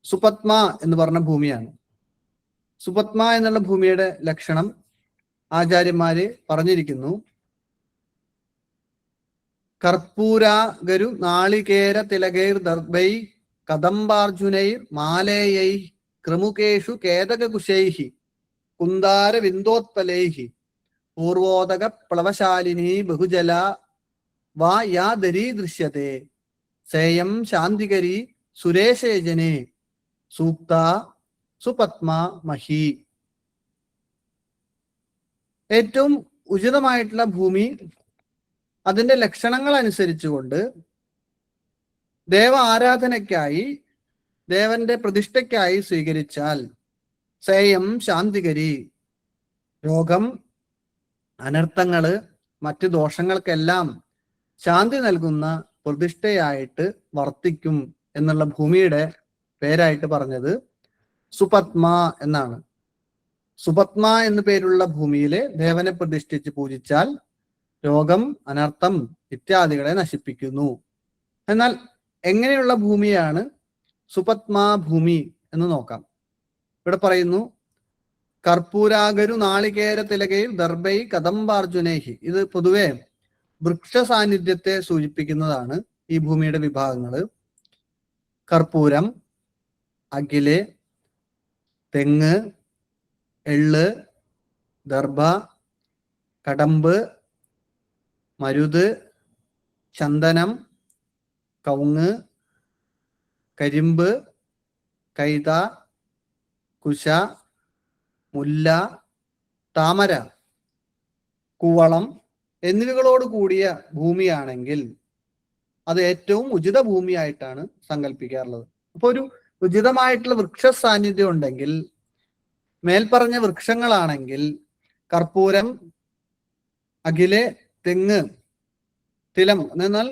സുപത്മ എന്ന് പറഞ്ഞ ഭൂമിയാണ്. സുപത്മ എന്നുള്ള ഭൂമിയുടെ ലക്ഷണം ആചാര്യന്മാര് പറഞ്ഞിരിക്കുന്നു. കർപ്പൂരാഗരു നാളികേര തിലകൈർ ദർഭൈ കദംബാർജുനൈർ മാലേയൈ ക്രമുകേഷു കേതകകുശൈഹി കുന്ദാര വിന്ദോത്പലൈഹി പൂർവോദക പ്ലവശാലിനി ബഹുജല വാ യാ ദരീ ദൃശ്യത്തെ സേയം ശാന്തികരി സുരേശേജനെ സൂക്ത സുപത്മ മഹി. ഏറ്റവും ഉചിതമായിട്ടുള്ള ഭൂമി അതിന്റെ ലക്ഷണങ്ങൾ അനുസരിച്ചുകൊണ്ട് ദേവ ആരാധനയ്ക്കായി ദേവന്റെ പ്രതിഷ്ഠയ്ക്കായി സ്വീകരിച്ചാൽ സേയം ശാന്തികരി, രോഗം, അനർത്ഥങ്ങള്, മറ്റു ദോഷങ്ങൾക്കെല്ലാം ശാന്തി നൽകുന്ന പ്രതിഷ്ഠയായിട്ട് വർത്തിക്കും എന്നുള്ള ഭൂമിയുടെ പേരായിട്ട് പറഞ്ഞത് സുപത്മ എന്നാണ്. സുപത്മ എന്നു പേരുള്ള ഭൂമിയിലെ ദേവനെ പ്രതിഷ്ഠിച്ച് പൂജിച്ചാൽ രോഗം, അനർത്ഥം ഇത്യാദികളെ നശിപ്പിക്കുന്നു. എന്നാൽ എങ്ങനെയുള്ള ഭൂമിയാണ് സുപത്മ ഭൂമി എന്ന് നോക്കാം. ഇവിടെ പറയുന്നു കർപ്പൂരാഗരു നാളികേര തിലകയിൽ ദർഭൈ കദംബാർജുനേഹി. ഇത് പൊതുവെ വൃക്ഷ സാന്നിധ്യത്തെ സൂചിപ്പിക്കുന്നതാണ്. ഈ ഭൂമിയുടെ വിഭാഗങ്ങള് കർപ്പൂരം, അകില്, തെങ്ങ്, എള്ള്, ദർഭ, കടമ്പ്, മരുത്, ചന്ദനം, കവുങ്ങ്, കരിമ്പ്, കൈത, കുശ, മുല്ല, താമര, കൂവളം എന്നിവകളോട് കൂടിയ ഭൂമിയാണെങ്കിൽ അത് ഏറ്റവും ഉചിത ഭൂമിയായിട്ടാണ് സങ്കല്പിക്കാറുള്ളത്. അപ്പൊ ഒരു ഉചിതമായിട്ടുള്ള വൃക്ഷ സാന്നിധ്യം ഉണ്ടെങ്കിൽ, മേൽപ്പറഞ്ഞ വൃക്ഷങ്ങളാണെങ്കിൽ കർപ്പൂരം, അകില്, തെങ്ങ്, തിലം എന്നാൽ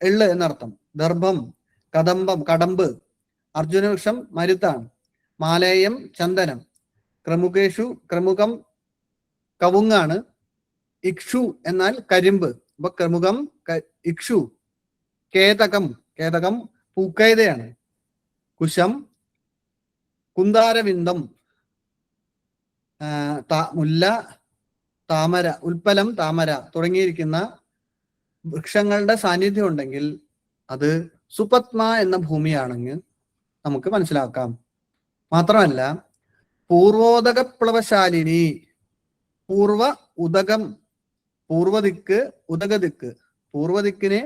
എള്ള് എന്നർത്ഥം, ദർഭം, കദംബം, കടമ്പ്, അർജുനവൃക്ഷം മരുത്താണ്, മാലേയം ചന്ദനം, ക്രമുകേഷു ക്രമുകം കവുങ്ങാണ്, ഇക്ഷു എന്നാൽ കരിമ്പ്, അപ്പൊ ക്രമുകം ഇക്ഷു, കേതകം കേതകം പൂക്കൈതയാണ്, കുശം, കുന്ദാരവിന്ദം, മുല്ല, താമര, ഉൽപ്പലം, താമര തുടങ്ങിയിരിക്കുന്ന വൃക്ഷങ്ങളുടെ സാന്നിധ്യം ഉണ്ടെങ്കിൽ അത് സുപത്മ എന്ന ഭൂമിയാണെങ്കിൽ നമുക്ക് മനസ്സിലാക്കാം. മാത്രമല്ല പൂർവോദക പ്ലവശാലിനി, പൂർവ ഉദകം, പൂർവദിക്ക്, ഉദകദിക്ക്, പൂർവദിക്കിന്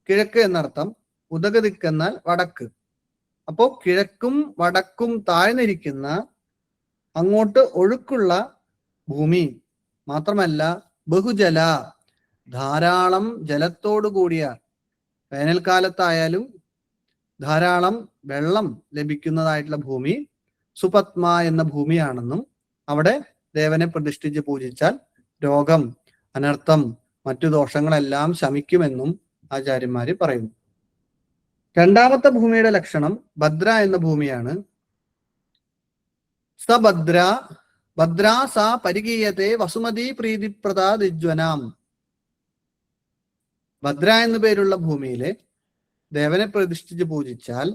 കിഴക്ക് എന്നർത്ഥം, ഉദകദിക്ക് എന്നാൽ വടക്ക്. അപ്പോ കിഴക്കും വടക്കും താഴ്ന്നിരിക്കുന്ന അങ്ങോട്ട് ഒഴുക്കുള്ള ഭൂമി, മാത്രമല്ല ബഹുജല, ധാരാളം ജലത്തോടു കൂടിയ, വേനൽക്കാലത്തായാലും ധാരാളം വെള്ളം ലഭിക്കുന്നതായിട്ടുള്ള ഭൂമി സുപത്മ എന്ന ഭൂമിയാണെന്നും അവിടെ ദേവനെ പ്രതിഷ്ഠിച്ച് പൂജിച്ചാൽ രോഗം, അനർത്ഥം, മറ്റു ദോഷങ്ങളെല്ലാം ശമിക്കുമെന്നും ആചാര്യന്മാര് പറയുന്നു. രണ്ടാമത്തെ ഭൂമിയുടെ ലക്ഷണം ഭദ്ര എന്ന ഭൂമിയാണ്. സഭദ്ര ഭദ്ര സാ പരിഗീയത്തെ വസുമതി പ്രീതിപ്രദാ ദിജ്വനാം. ഭദ്ര എന്നു പേരുള്ള ഭൂമിയിലെ ദേവനെ പ്രതിഷ്ഠിച്ച് പൂജിച്ചാൽ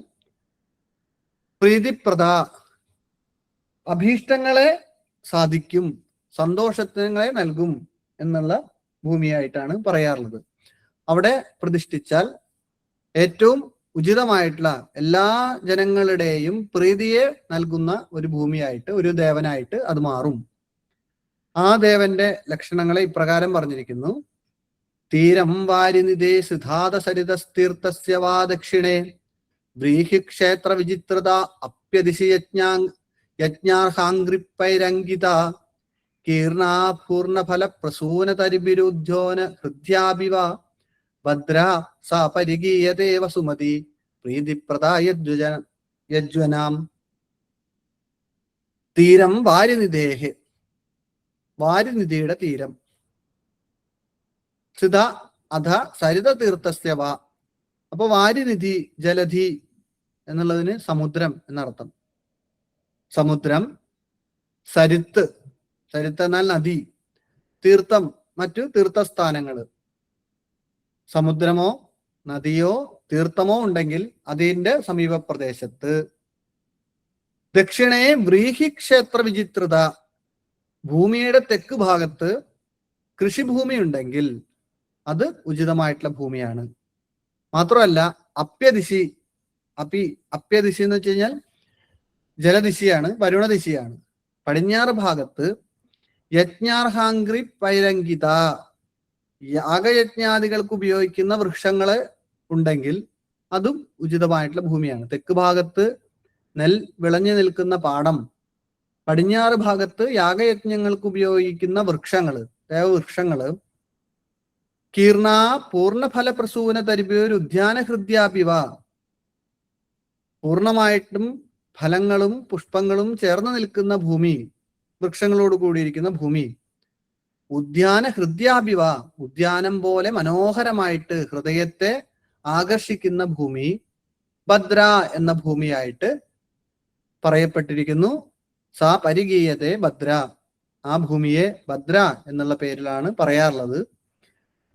പ്രീതിപ്രദ, അഭീഷ്ടങ്ങളെ സാധിക്കും, സന്തോഷങ്ങളെ നൽകും എന്നുള്ള ഭൂമിയായിട്ടാണ് പറയാറുള്ളത്. അവിടെ പ്രതിഷ്ഠിച്ചാൽ ഏറ്റവും ഉചിതമായിട്ടുള്ള എല്ലാ ജനങ്ങളുടെയും പ്രീതിയെ നൽകുന്ന ഒരു ഭൂമിയായിട്ട്, ഒരു ദേവനായിട്ട് അത് മാറും. ആ ദേവന്റെ ലക്ഷണങ്ങളെ ഇപ്രകാരം പറഞ്ഞിരിക്കുന്നു. തീരം വാരിനിധേ സിദ്ധാത സരിതസ്തീർത്ഥസ്യ വാ ദക്ഷിണേ വ്രീഹി ക്ഷേത്ര വിചിത്രത അപ്യദിശി യജ്ഞാർഹാംഗ്രിപ്പൈരംഗിത കീർണാപൂർണഫല പ്രസൂനതരിബിരുദ്ധ്യോന ഹൃദ്യാഭിവ ഭദ്ര സാ പരിഗീയതേ വസുമതി പ്രീതിപ്രദാ യജ്വനാം. തീരം വാരിനിധേഹ്, വാരിനിധിയുടെ തീരം, സിത അധ സരിത തീർത്ഥസ്യവ. അപ്പൊ വാരിനിധി, ജലധി എന്നുള്ളതിന് സമുദ്രം എന്നർത്ഥം. സമുദ്രം, സരിത്ത്, സരിത്ത് എന്നാൽ നദി, തീർത്ഥം മറ്റു തീർത്ഥസ്ഥാനങ്ങൾ, സമുദ്രമോ നദിയോ തീർത്ഥമോ ഉണ്ടെങ്കിൽ അതിന്റെ സമീപ പ്രദേശത്ത്. ദക്ഷിണേ വ്രീഹി ക്ഷേത്ര വിചിത്രത, ഭൂമിയുടെ തെക്ക് ഭാഗത്ത് കൃഷിഭൂമി ഉണ്ടെങ്കിൽ അത് ഉചിതമായിട്ടുള്ള ഭൂമിയാണ്. മാത്രമല്ല അപ്യദിശി, അപ്യദിശി എന്ന് വെച്ച് കഴിഞ്ഞാൽ ജലദിശയാണ്, വരുണദിശയാണ്. പടിഞ്ഞാറ് ഭാഗത്ത് യജ്ഞാർഹാംഗ്രി പൈരങ്കിത, യാഗയജ്ഞാദികൾക്ക് ഉപയോഗിക്കുന്ന വൃക്ഷങ്ങള് ഉണ്ടെങ്കിൽ അതും ഉചിതമായിട്ടുള്ള ഭൂമിയാണ്. തെക്ക് ഭാഗത്ത് നെൽ വിളഞ്ഞു നിൽക്കുന്ന പാടം, പടിഞ്ഞാറ് ഭാഗത്ത് യാഗയജ്ഞങ്ങൾക്ക് ഉപയോഗിക്കുന്ന വൃക്ഷങ്ങള്, ദേവവൃക്ഷങ്ങള്, കീർണ പൂർണ്ണഫല പ്രസൂന തരിപേർ ഉദ്യാന ഹൃദ്യാപിവ, പൂർണ്ണമായിട്ടും ഫലങ്ങളും പുഷ്പങ്ങളും ചേർന്ന് നിൽക്കുന്ന ഭൂമി, വൃക്ഷങ്ങളോട് കൂടിയിരിക്കുന്ന ഭൂമി. ഉദ്യാന ഹൃദ്യാപിവ, ഉദ്യാനം പോലെ മനോഹരമായിട്ട് ഹൃദയത്തെ ആകർഷിക്കുന്ന ഭൂമി ഭദ്ര എന്ന ഭൂമിയായിട്ട് പറയപ്പെട്ടിരിക്കുന്നു. സാ പരിഗീയത്തെ ഭദ്ര, ആ ഭൂമിയെ ഭദ്ര എന്നുള്ള പേരിലാണ് പറയാറുള്ളത്.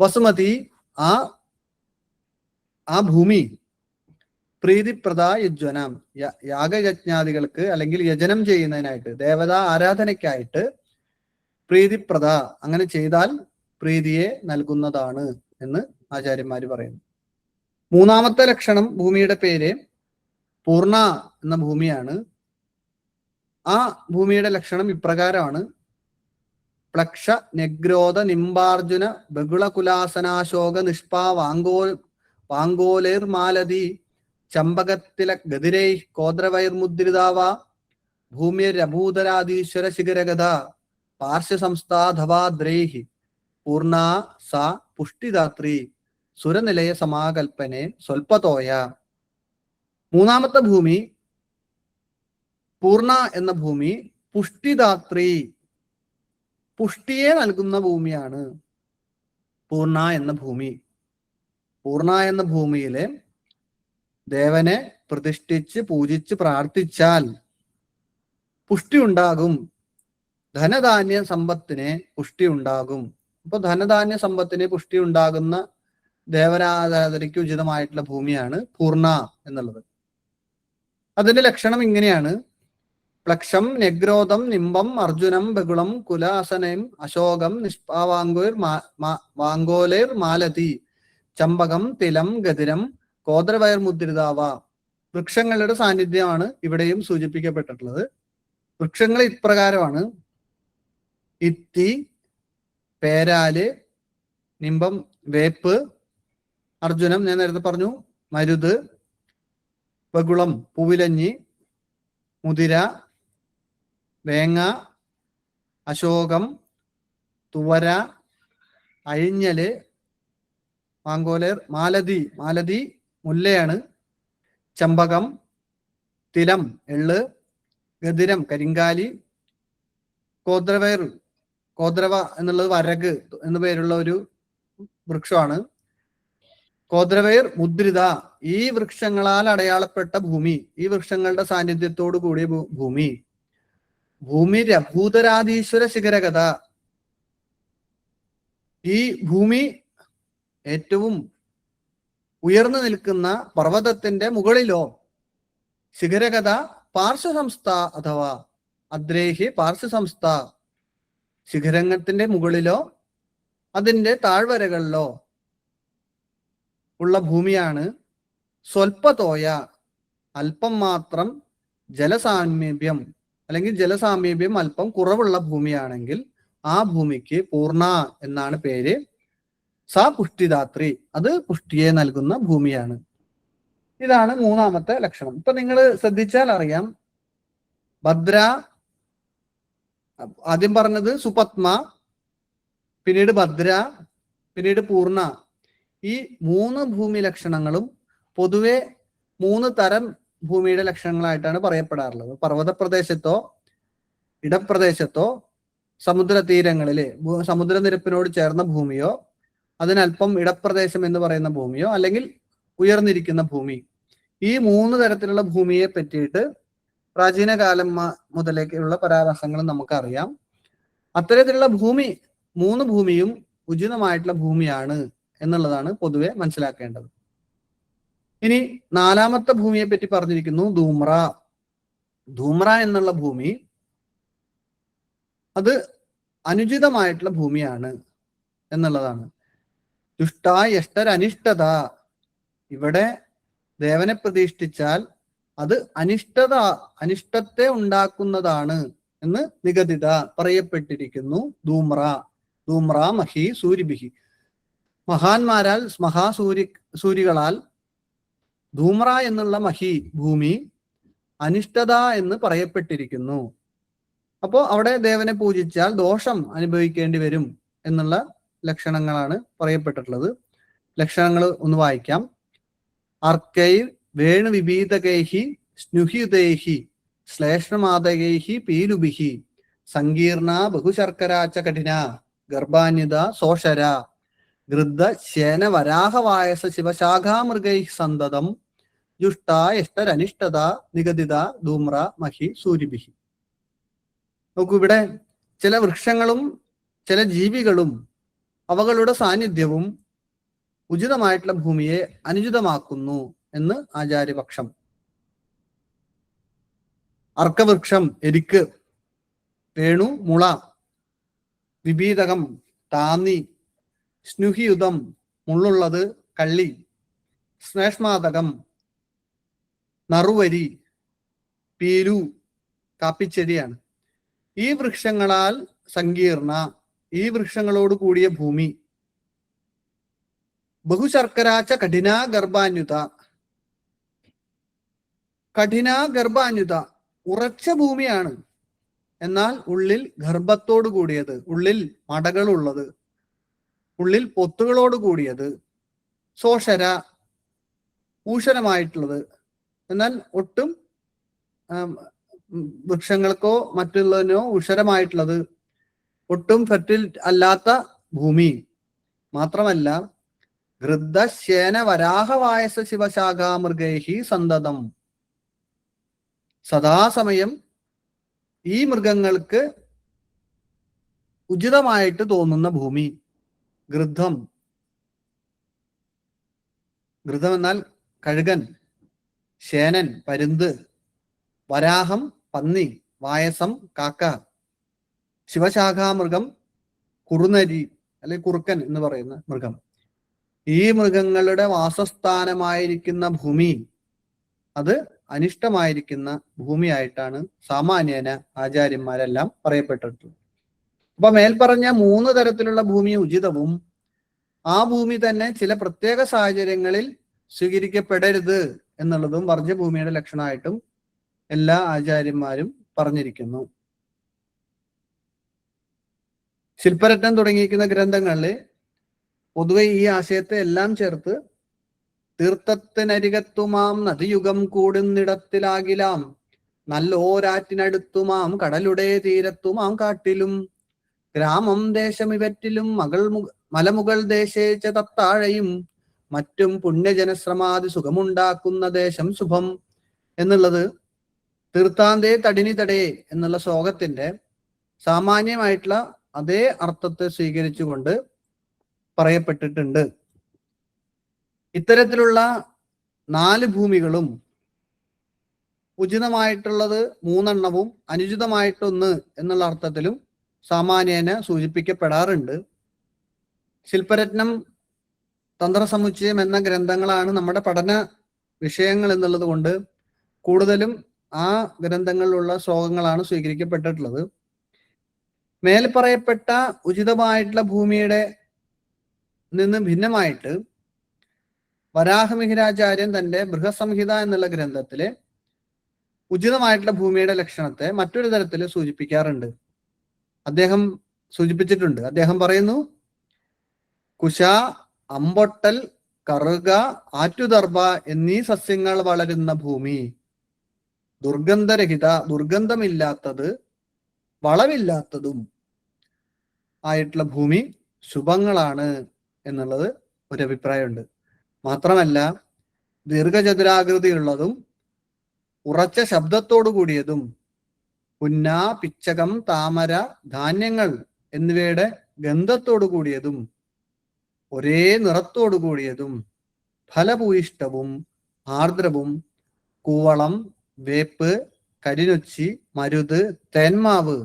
വസുമതി, ആ ഭൂമി പ്രീതിപ്രദ യജ്വനം, യാഗയജ്ഞാദികൾക്ക് അല്ലെങ്കിൽ യജനം ചെയ്യുന്നതിനായിട്ട്, ദേവതാ ആരാധനയ്ക്കായിട്ട് പ്രീതിപ്രദ, അങ്ങനെ ചെയ്താൽ പ്രീതിയെ നൽകുന്നതാണ് എന്ന് ആചാര്യന്മാര് പറയുന്നു. മൂന്നാമത്തെ ലക്ഷണം, ഭൂമിയുടെ പേര് പൂർണ്ണ എന്ന ഭൂമിയാണ്. ആ ഭൂമിയുടെ ലക്ഷണം ഇപ്രകാരമാണ്: പ്ലക്ഷ നെഗ്രോധ നിംബാർജുന ബഹുളകുലാസനാശോക നിഷ്പാ വാങ്കോലേർ മാലതി ചമ്പകത്തില ഗതിരൈ കോദ്രവൈർമുദ്രിതാവ ഭൂമിരഭൂതരാധീശ്വര ശിഖരഗത പാർശ്വസംസ്ഥാധവാദ്രൈഹി പൂർണ്ണ സാ പുഷ്ടിദാത്രി സുരനിലയ സമാകൽപ്പനെ സ്വൽപതോയ. മൂന്നാമത്തെ ഭൂമി പൂർണ്ണ എന്ന ഭൂമി പുഷ്ടിദാത്രി, പുഷ്ടിയെ നൽകുന്ന ഭൂമിയാണ് പൂർണ്ണ എന്ന ഭൂമി. പൂർണ്ണ എന്ന ഭൂമിയിലെ ദേവനെ പ്രതിഷ്ഠിച്ച് പൂജിച്ച് പ്രാർത്ഥിച്ചാൽ പുഷ്ടി ഉണ്ടാകും, ധനധാന്യ സമ്പത്തിനെ പുഷ്ടി ഉണ്ടാകും. അപ്പൊ ധനധാന്യ സമ്പത്തിന് പുഷ്ടി ഉണ്ടാകുന്ന ദേവരാരാധനയ്ക്ക് ഉചിതമായിട്ടുള്ള ഭൂമിയാണ് പൂർണ്ണ എന്നുള്ളത്. അതിന്റെ ലക്ഷണം ഇങ്ങനെയാണ്: പ്ലക്ഷം നെഗ്രോധം നിംബം അർജുനം ബഹുളം കുലാസനം അശോകം നിഷ്പാവാങ്കോർ വാങ്കോലേർ മാലതി ചമ്പകം തിലം ഗതിരം കോദ്രവൈർമുദ്രിതാവ. വൃക്ഷങ്ങളുടെ സാന്നിധ്യമാണ് ഇവിടെയും സൂചിപ്പിക്കപ്പെട്ടിട്ടുള്ളത്. വൃക്ഷങ്ങൾ ഇപ്രകാരമാണ്: ഇത്തി, പേരാല്, നിംബം വേപ്പ്, അർജുനം ഞാൻ നേരത്തെ പറഞ്ഞു മരുത്, ബഹുളം പൂവിലഞ്ഞി, മുതിര, വേങ്ങ, അശോകം, തുവര, അഴിഞ്ഞല്, മാങ്കോലേർ, മാലതി, മാലതി മുല്ലയാണ്, ചമ്പകം, തിലം എള്ള്, ഗതിരം കരിങ്കാലി, കോദ്രവൈർ, കോദ്രവ എന്നുള്ളത് വരക് എന്നു പേരുള്ള ഒരു വൃക്ഷമാണ്, കോദ്രവൈർ മുദ്രിത, ഈ വൃക്ഷങ്ങളാൽ അടയാളപ്പെട്ട ഭൂമി, ഈ വൃക്ഷങ്ങളുടെ സാന്നിധ്യത്തോടു കൂടിയ ഭൂമി. ഭൂമി രഭൂതരാധീശ്വര ശിഖരഗത, ഈ ഭൂമി ഏറ്റവും ഉയർന്നു നിൽക്കുന്ന പർവ്വതത്തിന്റെ മുകളിലോ, ശിഖരഗത പാർശ്വസംസ്ഥ അഥവാ അദ്രേഹി പാർശ്വസംസ്ഥ, ശിഖരത്തിന്റെ മുകളിലോ അതിന്റെ താഴ്വരകളിലോ ഉള്ള ഭൂമിയാണ്. സ്വൽപതോയ, അല്പം മാത്രം ജലസാമീപ്യം അല്ലെങ്കിൽ ജലസാമീപ്യം അല്പം കുറവുള്ള ഭൂമിയാണെങ്കിൽ ആ ഭൂമിക്ക് പൂർണ്ണ എന്നാണ് പേര്. സാ പുഷ്ടിദാത്രി, അത് പുഷ്ടിയെ നൽകുന്ന ഭൂമിയാണ്. ഇതാണ് മൂന്നാമത്തെ ലക്ഷണം. ഇപ്പൊ നിങ്ങൾ ശ്രദ്ധിച്ചാൽ അറിയാം, ഭദ്ര, ആദ്യം പറഞ്ഞത് സുപത്മ, പിന്നീട് ഭദ്ര, പിന്നീട് പൂർണ്ണ. ഈ മൂന്ന് ഭൂമി ലക്ഷണങ്ങളും പൊതുവെ മൂന്ന് തരം ഭൂമിയുടെ ലക്ഷണങ്ങളായിട്ടാണ് പറയപ്പെടാറുള്ളത്. പർവ്വത പ്രദേശത്തോ ഇടപ്രദേശത്തോ സമുദ്ര തീരങ്ങളിലെ സമുദ്രനിരപ്പിനോട് ചേർന്ന ഭൂമിയോ അതിനല്പം ഇടപ്രദേശം എന്ന് പറയുന്ന ഭൂമിയോ അല്ലെങ്കിൽ ഉയർന്നിരിക്കുന്ന ഭൂമി, ഈ മൂന്ന് തരത്തിലുള്ള ഭൂമിയെ പറ്റിയിട്ട് പ്രാചീന കാലം മുതലേക്കുള്ള പരാമർശങ്ങൾ നമുക്കറിയാം. അത്തരത്തിലുള്ള ഭൂമി 3 ഭൂമിയും ഉചിതമായിട്ടുള്ള ഭൂമിയാണ് എന്നുള്ളതാണ് പൊതുവെ മനസ്സിലാക്കേണ്ടത്. ഇനി 4ാമത്തെ ഭൂമിയെ പറ്റി പറഞ്ഞിരിക്കുന്നു ധൂമ്ര. ധൂമ്ര എന്നുള്ള ഭൂമി അത് അനുചിതമായിട്ടുള്ള ഭൂമിയാണ് എന്നുള്ളതാണ്. ദുഷ്ട യഷ്ടരനിഷ്ടത. ഇവിടെ ദേവനെ പ്രതിഷ്ഠിച്ചാൽ അത് അനിഷ്ടത്തെ ഉണ്ടാക്കുന്നതാണ് എന്ന് നിഗദിത പറയപ്പെട്ടിരിക്കുന്നു. ധൂമ്ര മഹി സൂരിഭിഹി. മഹാന്മാരാൽ സൂരികളാൽ ധൂമ്ര എന്നുള്ള മഹി ഭൂമി അനിഷ്ടത എന്ന് പറയപ്പെട്ടിരിക്കുന്നു. അപ്പോൾ അവിടെ ദേവനെ പൂജിച്ചാൽ ദോഷം അനുഭവിക്കേണ്ടി വരും എന്നുള്ള ലക്ഷണങ്ങളാണ് പറയപ്പെട്ടിട്ടുള്ളത്. ലക്ഷണങ്ങൾ ഒന്ന് വായിക്കാം. അർക്കൈ വേണുവിഭീതകൈഹി സ്നുഹിതൈഹി ശ്ലേഷ്ണമാതകൈഹി പീലുഭിഹി സങ്കീർണ ബഹുശർക്കരാച്ച കഠിന ഗർഭാന്യുത സോഷര ഗൃദ്ധ ശേന വരാഹവായസ ശിവശാഖാമൃഗൈ സന്തതം ജുഷ്ട യഷ്ടരനിഷ്ടത നിഗദിത ധൂമ്ര മഹി സൂരിഭിഹി. നോക്കൂ, ഇവിടെ ചില വൃക്ഷങ്ങളും ചില ജീവികളും അവകളുടെ സാന്നിധ്യവും ഉചിതമായിട്ടുള്ള ഭൂമിയെ അനുചിതമാക്കുന്നു എന്ന് ആചാര്യപക്ഷം. അർക്കവൃക്ഷം എരിക്ക്, വേണു മുള, വിഭീതകം താന്നി, സ്നുഹിയുതം മുള്ളുള്ളത് കള്ളി, ശ്ലേഷ്മാതകം നറുവരി, പീലു കാപ്പിച്ചെടിയാണ്. ഈ വൃക്ഷങ്ങളാൽ സങ്കീർണ, ഈ വൃക്ഷങ്ങളോട് കൂടിയ ഭൂമി, ബഹുശർക്കരാച്ച കഠിന ഗർഭാന്യുത. കഠിന ഗർഭാന്യുത ഉറച്ച ഭൂമിയാണ്, എന്നാൽ ഉള്ളിൽ ഗർഭത്തോട് കൂടിയത്, ഉള്ളിൽ മടകളുള്ളത്, ഉള്ളിൽ പൊത്തുകളോട് കൂടിയത്. സോഷര ഊഷരമായിട്ടുള്ളത്, എന്നാൽ ഒട്ടും വൃക്ഷങ്ങൾക്കോ മറ്റുള്ളതിനോ ഉഷരമായിട്ടുള്ളത്, ഒട്ടും ഫെർട്ടിൽ അല്ലാത്ത ഭൂമി. മാത്രമല്ല ഗൃദ്ധ ശേന വരാഹവായസ ശിവശാഖാമൃഗൈഹി സന്തതം. സദാസമയം ഈ മൃഗങ്ങൾക്ക് ഉചിതമായിട്ട് തോന്നുന്ന ഭൂമി. ഗൃദ്ധം എന്നാൽ കഴുകൻ, ശേനൻ പരുന്ത്, വരാഹം പന്നി, വായസം കാക്ക, ശിവശാഖാമൃഗം കുറുനരി അല്ലെങ്കിൽ കുറുക്കൻ എന്ന് പറയുന്ന മൃഗം. ഈ മൃഗങ്ങളുടെ വാസസ്ഥാനമായിരിക്കുന്ന ഭൂമി അത് അനിഷ്ടമായിരിക്കുന്ന ഭൂമിയായിട്ടാണ് സാമാന്യേന ആചാര്യന്മാരെല്ലാം പറയപ്പെട്ടിട്ടുള്ളത്. അപ്പൊ മേൽപ്പറഞ്ഞ 3 തരത്തിലുള്ള ഭൂമി ഉചിതവും ആ ഭൂമി തന്നെ ചില പ്രത്യേക സാഹചര്യങ്ങളിൽ സ്വീകരിക്കപ്പെടരുത് എന്നുള്ളതും വർജ്യഭൂമിയുടെ ലക്ഷണമായിട്ടും എല്ലാ ആചാര്യന്മാരും പറഞ്ഞിരിക്കുന്നു. ശില്പരത്നം തുടങ്ങിയിരിക്കുന്ന ഗ്രന്ഥങ്ങളിൽ പൊതുവെ ഈ ആശയത്തെ എല്ലാം ചേർത്ത് തീർത്ഥത്തിനരികത്തുമാം നദിയുഗം കൂടുന്നിടത്തിലാകിലാം നല്ലോരാറ്റിനടുത്തുമാം കടലുടെ തീരത്തുമാം കാട്ടിലും ഗ്രാമം ദേശം ഇവറ്റിലും മലമുകൾ ദേശേച്ച തത്താഴയും മറ്റും പുണ്യജനശ്രമാതി സുഖമുണ്ടാക്കുന്ന ദേശം ശുഭം എന്നുള്ളത് തീർത്ഥാന്തേ തടിനി തടേ എന്നുള്ള ശ്ലോകത്തിന്റെ സാമാന്യമായിട്ടുള്ള അതേ അർത്ഥത്തെ സ്വീകരിച്ചുകൊണ്ട് പറയപ്പെട്ടിട്ടുണ്ട്. ഇത്തരത്തിലുള്ള 4 ഭൂമികളും ഉചിതമായിട്ടുള്ളത് 3 എണ്ണവും അനുചിതമായിട്ടൊന്ന് എന്നുള്ള അർത്ഥത്തിലും സാമാന്യേന സൂചിപ്പിക്കപ്പെടാറുണ്ട്. ശില്പരത്നം, തന്ത്രസമുച്ചയം എന്ന ഗ്രന്ഥങ്ങളാണ് നമ്മുടെ പഠന വിഷയങ്ങൾ എന്നുള്ളത് കൊണ്ട് കൂടുതലും ആ ഗ്രന്ഥങ്ങളിലുള്ള ശ്ലോകങ്ങളാണ് സ്വീകരിക്കപ്പെട്ടിട്ടുള്ളത്. മേൽ പറയപ്പെട്ട ഉചിതമായിട്ടുള്ള ഭൂമിയുടെ നിന്ന് ഭിന്നമായിട്ട് വരാഹമിഹിരാചാര്യൻ തന്റെ ബൃഹസംഹിത എന്നുള്ള ഗ്രന്ഥത്തില് ഉചിതമായിട്ടുള്ള ഭൂമിയുടെ ലക്ഷണത്തെ മറ്റൊരു തരത്തിൽ സൂചിപ്പിക്കാറുണ്ട്. അദ്ദേഹം സൂചിപ്പിച്ചിട്ടുണ്ട്. അദ്ദേഹം പറയുന്നു, കുശ, അമ്പൊട്ടൽ, കറുക, ആറ്റുദർഭ എന്നീ സസ്യങ്ങൾ വളരുന്ന ഭൂമി, ദുർഗന്ധമില്ലാത്തത്, വളമില്ലാത്തതും ആയിട്ടുള്ള ഭൂമി ശുഭങ്ങളാണ് എന്നുള്ളത് ഒരു അഭിപ്രായമുണ്ട്. മാത്രമല്ല ദീർഘചതുരാകൃതിയുള്ളതും ഉറച്ച ശബ്ദത്തോടു കൂടിയതും പുന്ന, പിച്ചകം, താമര, ധാന്യങ്ങൾ എന്നിവയുടെ ഗന്ധത്തോടു കൂടിയതും ഒരേ നിറത്തോടു കൂടിയതും ഫലഭൂയിഷ്ടവും ആർദ്രവും കൂവളം, വേപ്പ്, കരിനൊച്ചി, മരുത്, തേന്മാവ്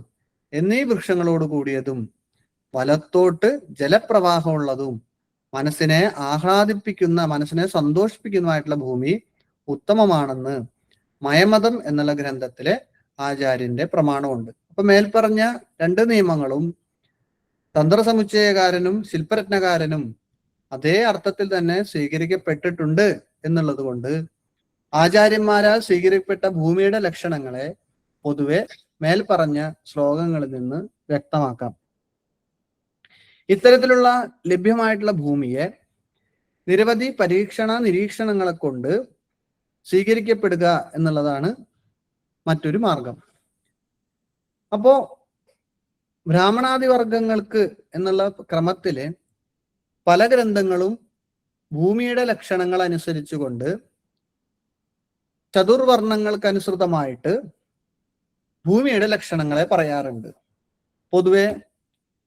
എന്നീ വൃക്ഷങ്ങളോട് കൂടിയതും വലത്തോട്ട് ജലപ്രവാഹമുള്ളതും മനസ്സിനെ ആഹ്ലാദിപ്പിക്കുന്ന, മനസ്സിനെ സന്തോഷിപ്പിക്കുന്നതുമായിട്ടുള്ള ഭൂമി ഉത്തമമാണെന്ന് മയമതം എന്നുള്ള ഗ്രന്ഥത്തിലെ ആചാര്യന്റെ പ്രമാണമുണ്ട്. അപ്പൊ മേൽപ്പറഞ്ഞ രണ്ട് നിയമങ്ങളും തന്ത്രസമുച്ചയകാരനും ശില്പരത്നകാരനും അതേ അർത്ഥത്തിൽ തന്നെ സ്വീകരിക്കപ്പെട്ടിട്ടുണ്ട് എന്നുള്ളത് കൊണ്ട് ആചാര്യന്മാരാൽ സ്വീകരിക്കപ്പെട്ട ഭൂമിയുടെ ലക്ഷണങ്ങളെ പൊതുവെ മേൽപ്പറഞ്ഞ ശ്ലോകങ്ങളിൽ നിന്ന് വ്യക്തമാക്കാം. ഇത്തരത്തിലുള്ള ലഭ്യമായിട്ടുള്ള ഭൂമിയെ നിരവധി പരീക്ഷണ നിരീക്ഷണങ്ങളെ കൊണ്ട് സ്വീകരിക്കപ്പെടുക എന്നുള്ളതാണ് മറ്റൊരു മാർഗം. അപ്പോ ബ്രാഹ്മണാദി വർഗങ്ങൾക്ക് എന്നുള്ള ക്രമത്തില് പല ഗ്രന്ഥങ്ങളും ഭൂമിയുടെ ലക്ഷണങ്ങൾ അനുസരിച്ചുകൊണ്ട് ചതുർവർണ്ണങ്ങൾക്കനുസൃതമായിട്ട് ഭൂമിയുടെ ലക്ഷണങ്ങളെ പറയാറുണ്ട്. പൊതുവെ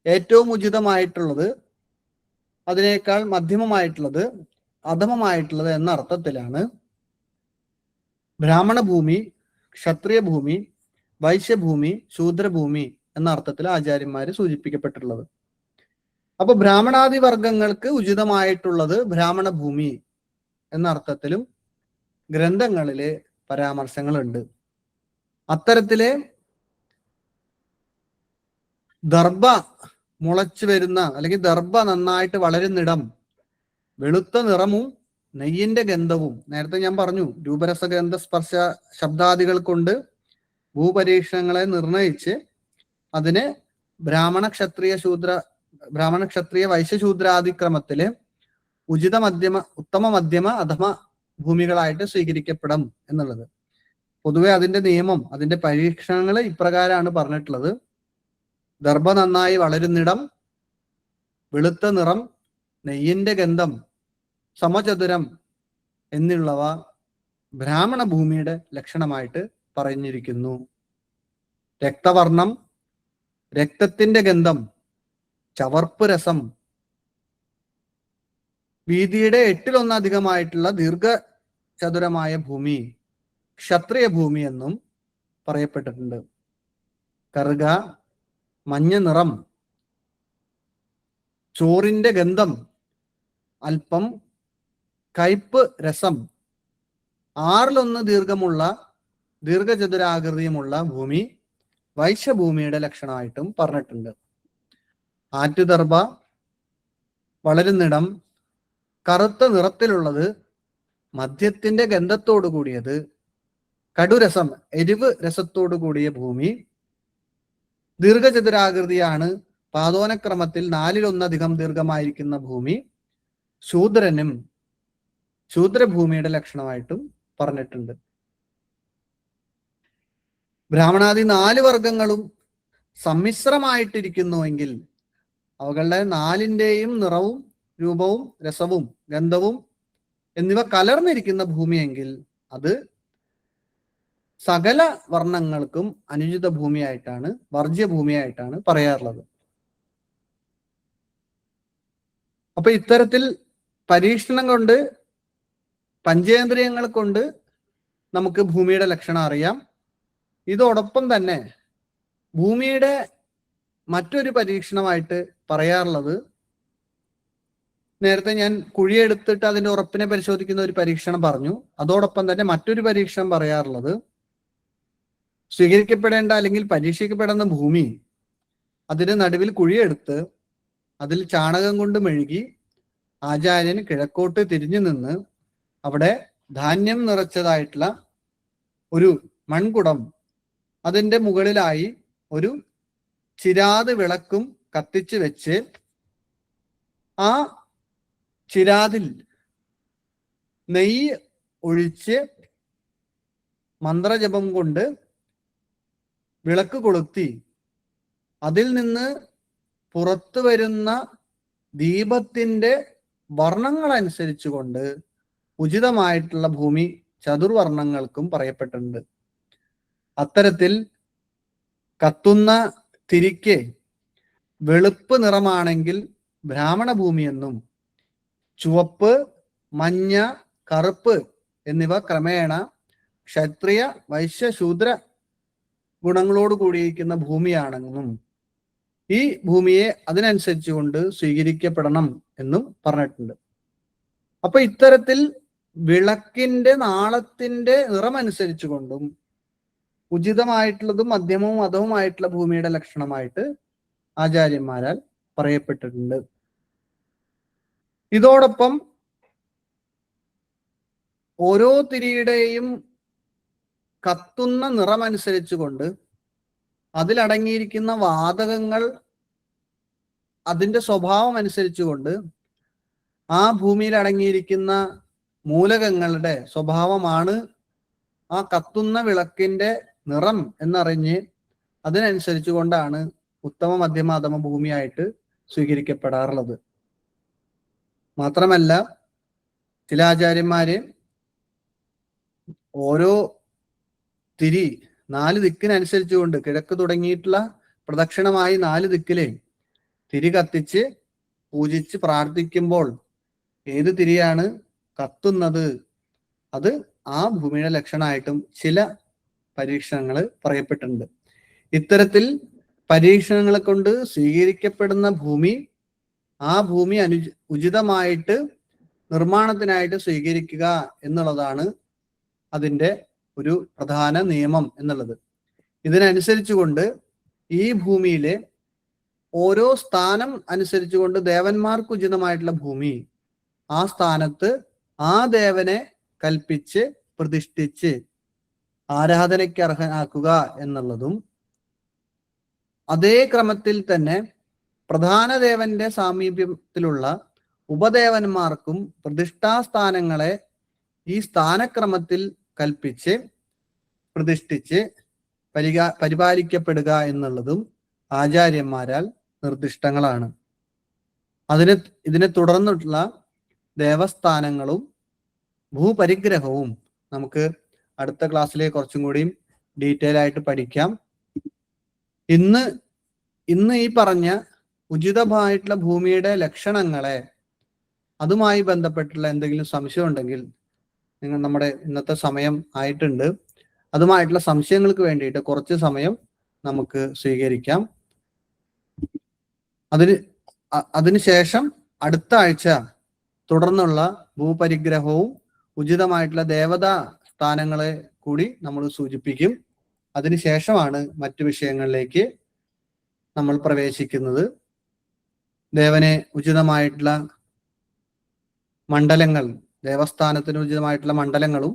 ഏറ്റവും ഉചിതമായിട്ടുള്ളത്, അതിനേക്കാൾ മധ്യമമായിട്ടുള്ളത്, അധമമായിട്ടുള്ളത് എന്ന അർത്ഥത്തിലാണ് ബ്രാഹ്മണ ഭൂമി, ക്ഷത്രിയ ഭൂമി, വൈശ്യഭൂമി, ശൂദ്രഭൂമി എന്ന അർത്ഥത്തിൽ ആചാര്യന്മാര് സൂചിപ്പിക്കപ്പെട്ടിട്ടുള്ളത്. അപ്പൊ ബ്രാഹ്മണാദി വർഗങ്ങൾക്ക് ഉചിതമായിട്ടുള്ളത് ബ്രാഹ്മണ ഭൂമി എന്ന അർത്ഥത്തിലും ഗ്രന്ഥങ്ങളില് പരാമർശങ്ങളുണ്ട്. അത്തരത്തില് ദർഭ മുളച്ചു വരുന്ന അല്ലെങ്കിൽ ദർഭ നന്നായിട്ട് വളരുന്നിടം, വെളുത്ത നിറമും നെയ്യിന്റെ ഗന്ധവും, നേരത്തെ ഞാൻ പറഞ്ഞു രൂപരസഗന്ധ സ്പർശ ശബ്ദാദികൾ കൊണ്ട് ഭൂപരീക്ഷണങ്ങളെ നിർണയിച്ച് അതിന് ബ്രാഹ്മണ ക്ഷത്രിയ വൈശ്യശൂദ്രാദിക്രമത്തില് ഉചിത മധ്യമ, ഉത്തമ മധ്യമ, അധമ ഭൂമികളായിട്ട് സ്വീകരിക്കപ്പെടും എന്നുള്ളത്. പൊതുവെ അതിന്റെ നിയമം, അതിന്റെ പരീക്ഷണങ്ങൾ ഇപ്രകാരമാണ് പറഞ്ഞിട്ടുള്ളത്. ദർഭ നന്നായി വളരുന്നിടം, വെളുത്ത നിറം, നെയ്യിന്റെ ഗന്ധം, സമചതുരം എന്നുള്ളവ ബ്രാഹ്മണ ഭൂമിയുടെ ലക്ഷണമായിട്ട് പറഞ്ഞിരിക്കുന്നു. രക്തവർണം, രക്തത്തിന്റെ ഗന്ധം, ചവർപ്പ് രസം, വീതിയുടെ 1/8 ദീർഘചതുരമായ ഭൂമി ക്ഷത്രിയ ഭൂമി എന്നും പറയപ്പെട്ടിട്ടുണ്ട്. കറുക, മഞ്ഞ നിറം, ചോറിന്റെ ഗന്ധം, അല്പം കയ്പ് രസം, 1/6 ദീർഘമുള്ള ദീർഘചതുരാകൃതിയുമുള്ള ഭൂമി വൈശ്യഭൂമിയുടെ ലക്ഷണമായിട്ടും പറഞ്ഞിട്ടുണ്ട്. ആറ്റുദർഭ വളരുന്നിടം, കറുത്ത നിറത്തിലുള്ളത്, മദ്യത്തിന്റെ ഗന്ധത്തോടു കൂടിയത്, കടുരസം എരിവ് രസത്തോടു കൂടിയ ഭൂമി, ദീർഘചതുരാകൃതിയാണ്, പാദോനക്രമത്തിൽ 1/4 ദീർഘമായിരിക്കുന്ന ഭൂമി ശൂദ്രനും ശൂദ്രഭൂമിയുടെ ലക്ഷണമായിട്ടും പറഞ്ഞിട്ടുണ്ട്. ബ്രാഹ്മണാദി 4 വർഗങ്ങളും സമ്മിശ്രമായിട്ടിരിക്കുന്നുവെങ്കിൽ അവകളുടെ 4ന്റെയും നിറവും രൂപവും രസവും ഗന്ധവും എന്നിവ കലർന്നിരിക്കുന്ന ഭൂമിയെങ്കിൽ അത് സകല വർണ്ണങ്ങൾക്കും അനുചിത ഭൂമിയായിട്ടാണ്, വർജ്യ ഭൂമിയായിട്ടാണ് പറയാറുള്ളത്. അപ്പൊ ഇത്തരത്തിൽ പരീക്ഷണം കൊണ്ട്, പഞ്ചേന്ദ്രിയങ്ങൾ കൊണ്ട് നമുക്ക് ഭൂമിയുടെ ലക്ഷണം അറിയാം. ഇതോടൊപ്പം തന്നെ ഭൂമിയുടെ മറ്റൊരു പരീക്ഷണമായിട്ട് പറയാറുള്ളത്, നേരത്തെ ഞാൻ കുഴിയെടുത്തിട്ട് അതിന്റെ ഉറപ്പിനെ പരിശോധിക്കുന്ന ഒരു പരീക്ഷണം പറഞ്ഞു. അതോടൊപ്പം തന്നെ മറ്റൊരു പരീക്ഷണം പറയാറുള്ളത്, സ്വീകരിക്കപ്പെടേണ്ട അല്ലെങ്കിൽ പരീക്ഷിക്കപ്പെടുന്ന ഭൂമി, അതിന് നടുവിൽ കുഴിയെടുത്ത് അതിൽ ചാണകം കൊണ്ട് മെഴുകി ആചാര്യൻ കിഴക്കോട്ട് തിരിഞ്ഞു നിന്ന് അവിടെ ധാന്യം നിറച്ചതായിട്ടുള്ള ഒരു മൺകുടം, അതിന്റെ മുകളിലായി ഒരു ചിരാത് വിളക്കും കത്തിച്ച് വെച്ച് ആ ചിരാതിൽ നെയ്യ് ഒഴിച്ച് മന്ത്രജപം കൊണ്ട് വിളക്ക് കൊളുത്തി അതിൽ നിന്ന് പുറത്തു വരുന്ന ദീപത്തിന്റെ വർണ്ണങ്ങൾ അനുസരിച്ചുകൊണ്ട് ഉചിതമായിട്ടുള്ള ഭൂമി ചതുർവർണ്ണങ്ങൾക്കും പറയപ്പെട്ടിട്ടുണ്ട്. അത്തരത്തിൽ കത്തുന്ന തിരിക്ക് വെളുപ്പ് നിറമാണെങ്കിൽ ബ്രാഹ്മണ ഭൂമി എന്നും, ചുവപ്പ്, മഞ്ഞ, കറുപ്പ് എന്നിവ ക്രമേണ ക്ഷത്രിയ, വൈശ്യ, ശൂദ്ര ഗുണങ്ങളോട് കൂടിയിരിക്കുന്ന ഭൂമിയാണെന്നും ഈ ഭൂമിയെ അതിനനുസരിച്ചുകൊണ്ട് സ്വീകരിക്കപ്പെടണം എന്നും പറഞ്ഞിട്ടുണ്ട്. അപ്പൊ ഇത്തരത്തിൽ വിളക്കിന്റെ നാളത്തിന്റെ നിറമനുസരിച്ചു കൊണ്ടും ഉചിതമായിട്ടുള്ളതും മധ്യമവും അധവുമായിട്ടുള്ള ഭൂമിയുടെ ലക്ഷണമായിട്ട് ആചാര്യന്മാരാൽ പറയപ്പെട്ടിട്ടുണ്ട്. ഇതോടൊപ്പം ഓരോ തിരിയുടെയും കത്തുന്ന നിറമനുസരിച്ചു കൊണ്ട് അതിലടങ്ങിയിരിക്കുന്ന വാതകങ്ങൾ അതിന്റെ സ്വഭാവം അനുസരിച്ചുകൊണ്ട് ആ ഭൂമിയിൽ അടങ്ങിയിരിക്കുന്ന മൂലകങ്ങളുടെ സ്വഭാവമാണ് ആ കത്തുന്ന വിളക്കിന്റെ നിറം എന്നറിഞ്ഞ് അതിനനുസരിച്ചു കൊണ്ടാണ് ഉത്തമ മധ്യമ അധമ ഭൂമിയായിട്ട് സ്വീകരിക്കപ്പെടാറുള്ളത്. മാത്രമല്ല ചില ആചാര്യന്മാര് ഓരോ തിരി 4 ദിക്കിനനുസരിച്ചുകൊണ്ട് കിഴക്ക് തുടങ്ങിയിട്ടുള്ള പ്രദക്ഷിണമായി 4 ദിക്കിലെ തിരി കത്തിച്ച് പൂജിച്ച് പ്രാർത്ഥിക്കുമ്പോൾ ഏത് തിരിയാണ് കത്തുന്നത് അത് ആ ഭൂമിയുടെ ലക്ഷണമായിട്ടും ചില പരീക്ഷണങ്ങൾ പറയപ്പെട്ടിട്ടുണ്ട്. ഇത്തരത്തിൽ പരീക്ഷണങ്ങളെ കൊണ്ട് സ്വീകരിക്കപ്പെടുന്ന ഭൂമി ആ ഭൂമി ഉചിതമായിട്ട് നിർമ്മാണത്തിനായിട്ട് സ്വീകരിക്കുക എന്നുള്ളതാണ് അതിൻ്റെ ഒരു പ്രധാന നിയമം എന്നുള്ളത്. ഇതിനനുസരിച്ചുകൊണ്ട് ഈ ഭൂമിയിലെ ഓരോ സ്ഥാനം അനുസരിച്ചുകൊണ്ട് ദേവന്മാർക്ക് ഉചിതമായിട്ടുള്ള ഭൂമി ആ സ്ഥാനത്ത് ആ ദേവനെ കൽപ്പിച്ച് പ്രതിഷ്ഠിച്ച് ആരാധനയ്ക്ക് അർഹനാക്കുക എന്നുള്ളതും, അതേ ക്രമത്തിൽ തന്നെ പ്രധാന ദേവന്റെ സാമീപ്യത്തിലുള്ള ഉപദേവന്മാർക്കും പ്രതിഷ്ഠാസ്ഥാനങ്ങളെ ഈ സ്ഥാനക്രമത്തിൽ കൽപ്പിച്ച് പ്രതിഷ്ഠിച്ച് പരിപാലിക്കപ്പെടുക എന്നുള്ളതും ആചാര്യന്മാരാൽ നിർദ്ദിഷ്ടങ്ങളാണ്. ഇതിനെ തുടർന്നിട്ടുള്ള ദേവസ്ഥാനങ്ങളും ഭൂപരിഗ്രഹവും നമുക്ക് അടുത്ത ക്ലാസ്സിലെ കുറച്ചും കൂടിയും ഡീറ്റെയിൽ ആയിട്ട് പഠിക്കാം. ഇന്ന് ഈ പറഞ്ഞ ഉചിതമായിട്ടുള്ള ഭൂമിയുടെ ലക്ഷണങ്ങളെ അതുമായി ബന്ധപ്പെട്ടുള്ള എന്തെങ്കിലും സംശയം ഉണ്ടെങ്കിൽ നിങ്ങൾ നമ്മുടെ ഇന്നത്തെ സമയം ആയിട്ടുണ്ട്, അതുമായിട്ടുള്ള സംശയങ്ങൾക്ക് വേണ്ടിയിട്ട് കുറച്ച് സമയം നമുക്ക് സ്വീകരിക്കാം. അതിനുശേഷം അടുത്ത ആഴ്ച തുടർന്നുള്ള ഭൂപരിഗ്രഹവും ഉചിതമായിട്ടുള്ള ദേവതാ സ്ഥാനങ്ങളെ കൂടി നമ്മൾ സൂചിപ്പിക്കും. അതിനുശേഷമാണ് മറ്റു വിഷയങ്ങളിലേക്ക് നമ്മൾ പ്രവേശിക്കുന്നത്. ദേവനെ ഉചിതമായിട്ടുള്ള മണ്ഡലങ്ങൾ, ദേവസ്ഥാനത്തിന് ഉചിതമായിട്ടുള്ള മണ്ഡലങ്ങളും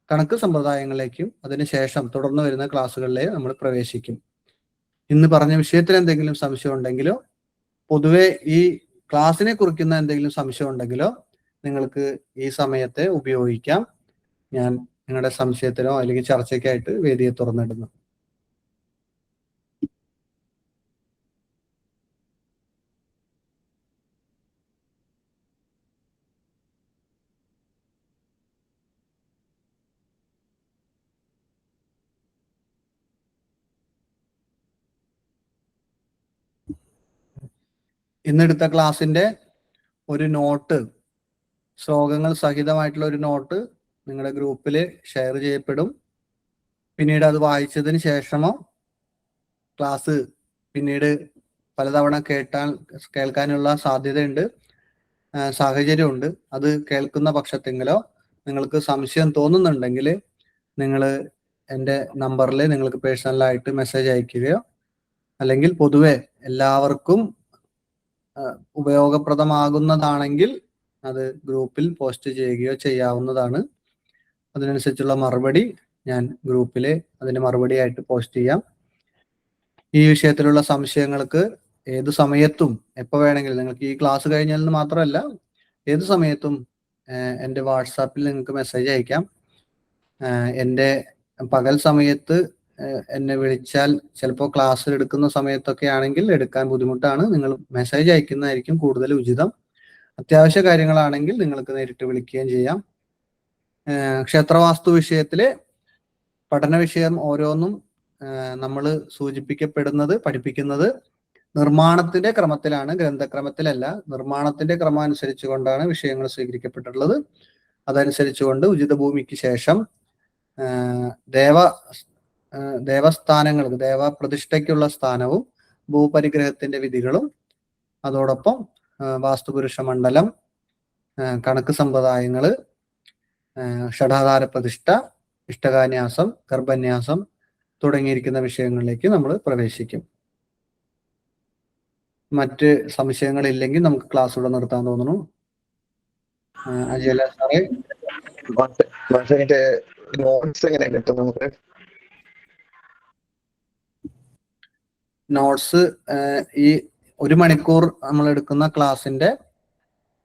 കണക്ക് സമ്പ്രദായങ്ങളിലേക്കും അതിനുശേഷം തുടർന്ന് വരുന്ന ക്ലാസ്സുകളിലെ നമ്മൾ പ്രവേശിക്കും. ഇന്ന് പറഞ്ഞ വിഷയത്തിൽ എന്തെങ്കിലും സംശയം ഉണ്ടെങ്കിലോ പൊതുവെ ഈ ക്ലാസ്സിനെ കുറിക്കുന്ന എന്തെങ്കിലും സംശയം ഉണ്ടെങ്കിലോ നിങ്ങൾക്ക് ഈ സമയത്തെ ഉപയോഗിക്കാം. ഞാൻ നിങ്ങളുടെ സംശയത്തിനോ അല്ലെങ്കിൽ ചർച്ചയ്ക്കായിട്ട് വേദിയെ തുറന്നിടുന്നു. ഇന്നെടുത്ത ക്ലാസ്സിന്റെ ഒരു നോട്ട്, ശ്ലോകങ്ങൾ സഹിതമായിട്ടുള്ള ഒരു നോട്ട് നിങ്ങളുടെ ഗ്രൂപ്പിൽ ഷെയർ ചെയ്യപ്പെടും. പിന്നീട് അത് വായിച്ചതിന് ശേഷമോ ക്ലാസ് പിന്നീട് പലതവണ കേൾക്കാനുള്ള സാധ്യതയുണ്ട്, സാഹചര്യമുണ്ട്. അത് കേൾക്കുന്ന പക്ഷത്തെങ്കിലോ നിങ്ങൾക്ക് സംശയം തോന്നുന്നുണ്ടെങ്കിൽ നിങ്ങൾ എൻ്റെ നമ്പറിൽ നിങ്ങൾക്ക് പേഴ്സണലായിട്ട് മെസ്സേജ് അയക്കുകയോ അല്ലെങ്കിൽ പൊതുവെ എല്ലാവർക്കും ഉപയോഗപ്രദമാകുന്നതാണെങ്കിൽ അത് ഗ്രൂപ്പിൽ പോസ്റ്റ് ചെയ്യുകയോ ചെയ്യാവുന്നതാണ്. അതിനനുസരിച്ചുള്ള മറുപടി ഞാൻ ഗ്രൂപ്പിൽ അതിന് മറുപടിയായിട്ട് പോസ്റ്റ് ചെയ്യാം. ഈ വിഷയത്തിലുള്ള സംശയങ്ങൾക്ക് ഏത് സമയത്തും എപ്പോൾ വേണമെങ്കിലും നിങ്ങൾക്ക് ഈ ക്ലാസ് കഴിഞ്ഞാൽ മാത്രമല്ല ഏത് സമയത്തും എൻ്റെ വാട്സാപ്പിൽ നിങ്ങൾക്ക് മെസ്സേജ് അയക്കാം. എൻ്റെ പകൽ സമയത്ത് എന്നെ വിളിച്ചാൽ ചിലപ്പോൾ ക്ലാസ് എടുക്കുന്ന സമയത്തൊക്കെ ആണെങ്കിൽ എടുക്കാൻ ബുദ്ധിമുട്ടാണ്. നിങ്ങൾ മെസ്സേജ് അയക്കുന്നതായിരിക്കും കൂടുതൽ ഉചിതം. അത്യാവശ്യ കാര്യങ്ങളാണെങ്കിൽ നിങ്ങൾക്ക് നേരിട്ട് വിളിക്കുകയും ചെയ്യാം. ക്ഷേത്രവാസ്തു വിഷയത്തില് പഠന വിഷയം ഓരോന്നും നമ്മൾ സൂചിപ്പിക്കപ്പെടുന്നത് പഠിപ്പിക്കുന്നത് നിർമ്മാണത്തിന്റെ ക്രമത്തിലാണ്, ഗ്രന്ഥക്രമത്തിലല്ല. നിർമ്മാണത്തിന്റെ ക്രമം അനുസരിച്ചുകൊണ്ടാണ് വിഷയങ്ങൾ സ്വീകരിക്കപ്പെട്ടിട്ടുള്ളത്. അതനുസരിച്ചുകൊണ്ട് ഉചിത ഭൂമിക്ക് ശേഷം ദേവസ്ഥാനങ്ങൾക്ക്, ദേവപ്രതിഷ്ഠയ്ക്കുള്ള സ്ഥാനവും ഭൂപരിഗ്രഹത്തിന്റെ വിധികളും അതോടൊപ്പം വാസ്തുപുരുഷ മണ്ഡലം, കണക്ക് സമ്പ്രദായങ്ങള്, ഷഡാധാര പ്രതിഷ്ഠ, ഇഷ്ടകാന്യാസം, ഗർഭന്യാസം തുടങ്ങിയിരിക്കുന്ന വിഷയങ്ങളിലേക്ക് നമ്മൾ പ്രവേശിക്കും. മറ്റ് സംശയങ്ങളില്ലെങ്കിൽ നമുക്ക് ക്ലാസ് ഇവിടെ നിർത്താൻ തോന്നുന്നു. അജയല സാറേ, നോട്ട്സ് എങ്ങനെ കിട്ടും നമുക്ക്? നോട്ട്സ് ഈ 1 മണിക്കൂർ നമ്മൾ എടുക്കുന്ന ക്ലാസിന്റെ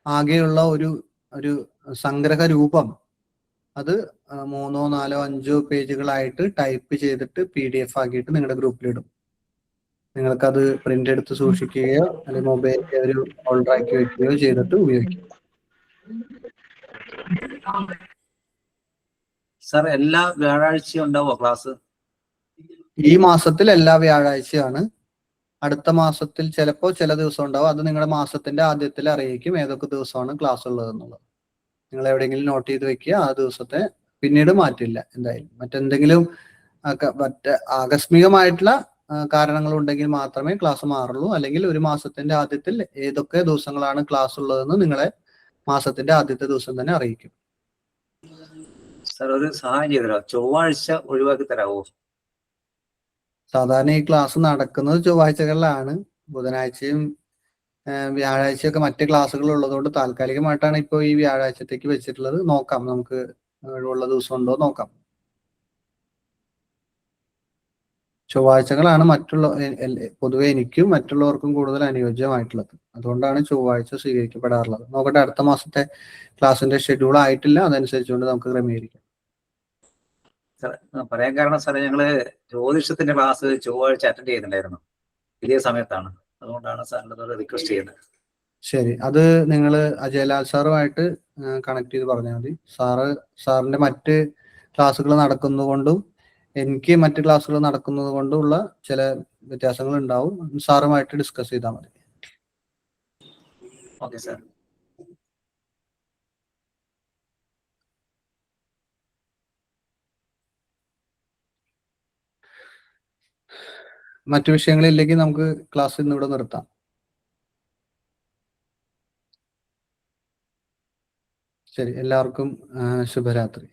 ആകെയുള്ള ഒരു സംഗ്രഹ രൂപം അത് 3, 4, 5 പേജുകളായിട്ട് ടൈപ്പ് ചെയ്തിട്ട് PDF ആക്കിയിട്ട് നിങ്ങളുടെ ഗ്രൂപ്പിലിടും. നിങ്ങൾക്കത് പ്രിന്റ് എടുത്ത് സൂക്ഷിക്കുകയോ അല്ലെങ്കിൽ മൊബൈലിൽ ഒരു ഫോൾഡർ ആക്കി വെക്കുകയോ ചെയ്തിട്ട് ഉപയോഗിക്കും. സാർ എല്ലാ വ്യാഴാഴ്ചയും ഉണ്ടാവോ ക്ലാസ്? ഈ മാസത്തിൽ എല്ലാ വ്യാഴാഴ്ചയാണ്. അടുത്ത മാസത്തിൽ ചിലപ്പോൾ ചില ദിവസം ഉണ്ടാവും. അത് നിങ്ങളുടെ മാസത്തിന്റെ ആദ്യത്തിൽ അറിയിക്കും ഏതൊക്കെ ദിവസമാണ് ക്ലാസ് ഉള്ളത് എന്നുള്ളത്. നിങ്ങൾ എവിടെയെങ്കിലും നോട്ട് ചെയ്ത് വെക്കുക. ആ ദിവസത്തെ പിന്നീട് മാറ്റില്ല എന്തായാലും. മറ്റെന്തെങ്കിലും ആകസ്മികമായിട്ടുള്ള കാരണങ്ങൾ ഉണ്ടെങ്കിൽ മാത്രമേ ക്ലാസ് മാറുള്ളൂ. അല്ലെങ്കിൽ ഒരു മാസത്തിന്റെ ആദ്യത്തിൽ ഏതൊക്കെ ദിവസങ്ങളാണ് ക്ലാസ് ഉള്ളതെന്ന് നിങ്ങളെ മാസത്തിന്റെ ആദ്യത്തെ ദിവസം തന്നെ അറിയിക്കും. സാർ ഒരു സഹായം ചെയ്തോ, ചൊവ്വാഴ്ച ഒഴിവാക്കി തരാവോ? സാധാരണ ഈ ക്ലാസ് നടക്കുന്നത് ചൊവ്വാഴ്ചകളിലാണ്. ബുധനാഴ്ചയും വ്യാഴാഴ്ചയൊക്കെ മറ്റ് ക്ലാസ്സുകൾ ഉള്ളതുകൊണ്ട് താൽക്കാലികമായിട്ടാണ് ഇപ്പോൾ ഈ വ്യാഴാഴ്ചത്തേക്ക് വെച്ചിട്ടുള്ളത്. നോക്കാം, നമുക്ക് ഒഴിവുള്ള ദിവസം ഉണ്ടോ നോക്കാം. ചൊവ്വാഴ്ചകളാണ് പൊതുവെ എനിക്കും മറ്റുള്ളവർക്കും കൂടുതൽ അനുയോജ്യമായിട്ടുള്ളത്. അതുകൊണ്ടാണ് ചൊവ്വാഴ്ച സ്വീകരിക്കപ്പെടാറുള്ളത്. നോക്കട്ടെ, അടുത്ത മാസത്തെ ക്ലാസിന്റെ ഷെഡ്യൂൾ ആയിട്ടില്ല, അതനുസരിച്ചുകൊണ്ട് നമുക്ക് ക്രമീകരിക്കാം. പറയാൻ കാരണം സാറേ, ഞങ്ങള് ജ്യോതിഷത്തിന്റെ ക്ലാസ് ചൊവ്വാഴ്ച അറ്റൻഡ് ചെയ്യുന്നുണ്ടായിരുന്നു. ഇതേ സമയത്താണ്, അതുകൊണ്ടാണ് സാറിനോട് റിക്വസ്റ്റ് ചെയ്യുന്നത്. ശരി, അത് നിങ്ങൾ അജയലാൽ സാറുമായിട്ട് കണക്ട് ചെയ്ത് പറഞ്ഞാൽ മതി. സാറിന്റെ മറ്റ് ക്ലാസ്സുകൾ നടക്കുന്നതുകൊണ്ടും എനിക്ക് മറ്റ് ക്ലാസ്സുകൾ നടക്കുന്നത് കൊണ്ടുള്ള ചില വ്യത്യാസങ്ങൾ ഉണ്ടാവും. സാറുമായിട്ട് ഡിസ്കസ് ചെയ്താൽ മതി. Okay sir. മറ്റു വിഷയങ്ങളില്ലെങ്കിൽ നമുക്ക് ക്ലാസ് ഇന്ന് ഇവിടെ നിർത്താം. ശരി, എല്ലാവർക്കും ശുഭരാത്രി.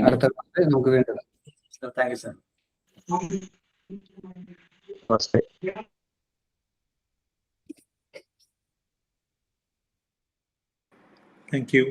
അടുത്ത ക്ലാസ്സിൽ നമുക്ക് വീണ്ടും. Thank you sir. Thank you.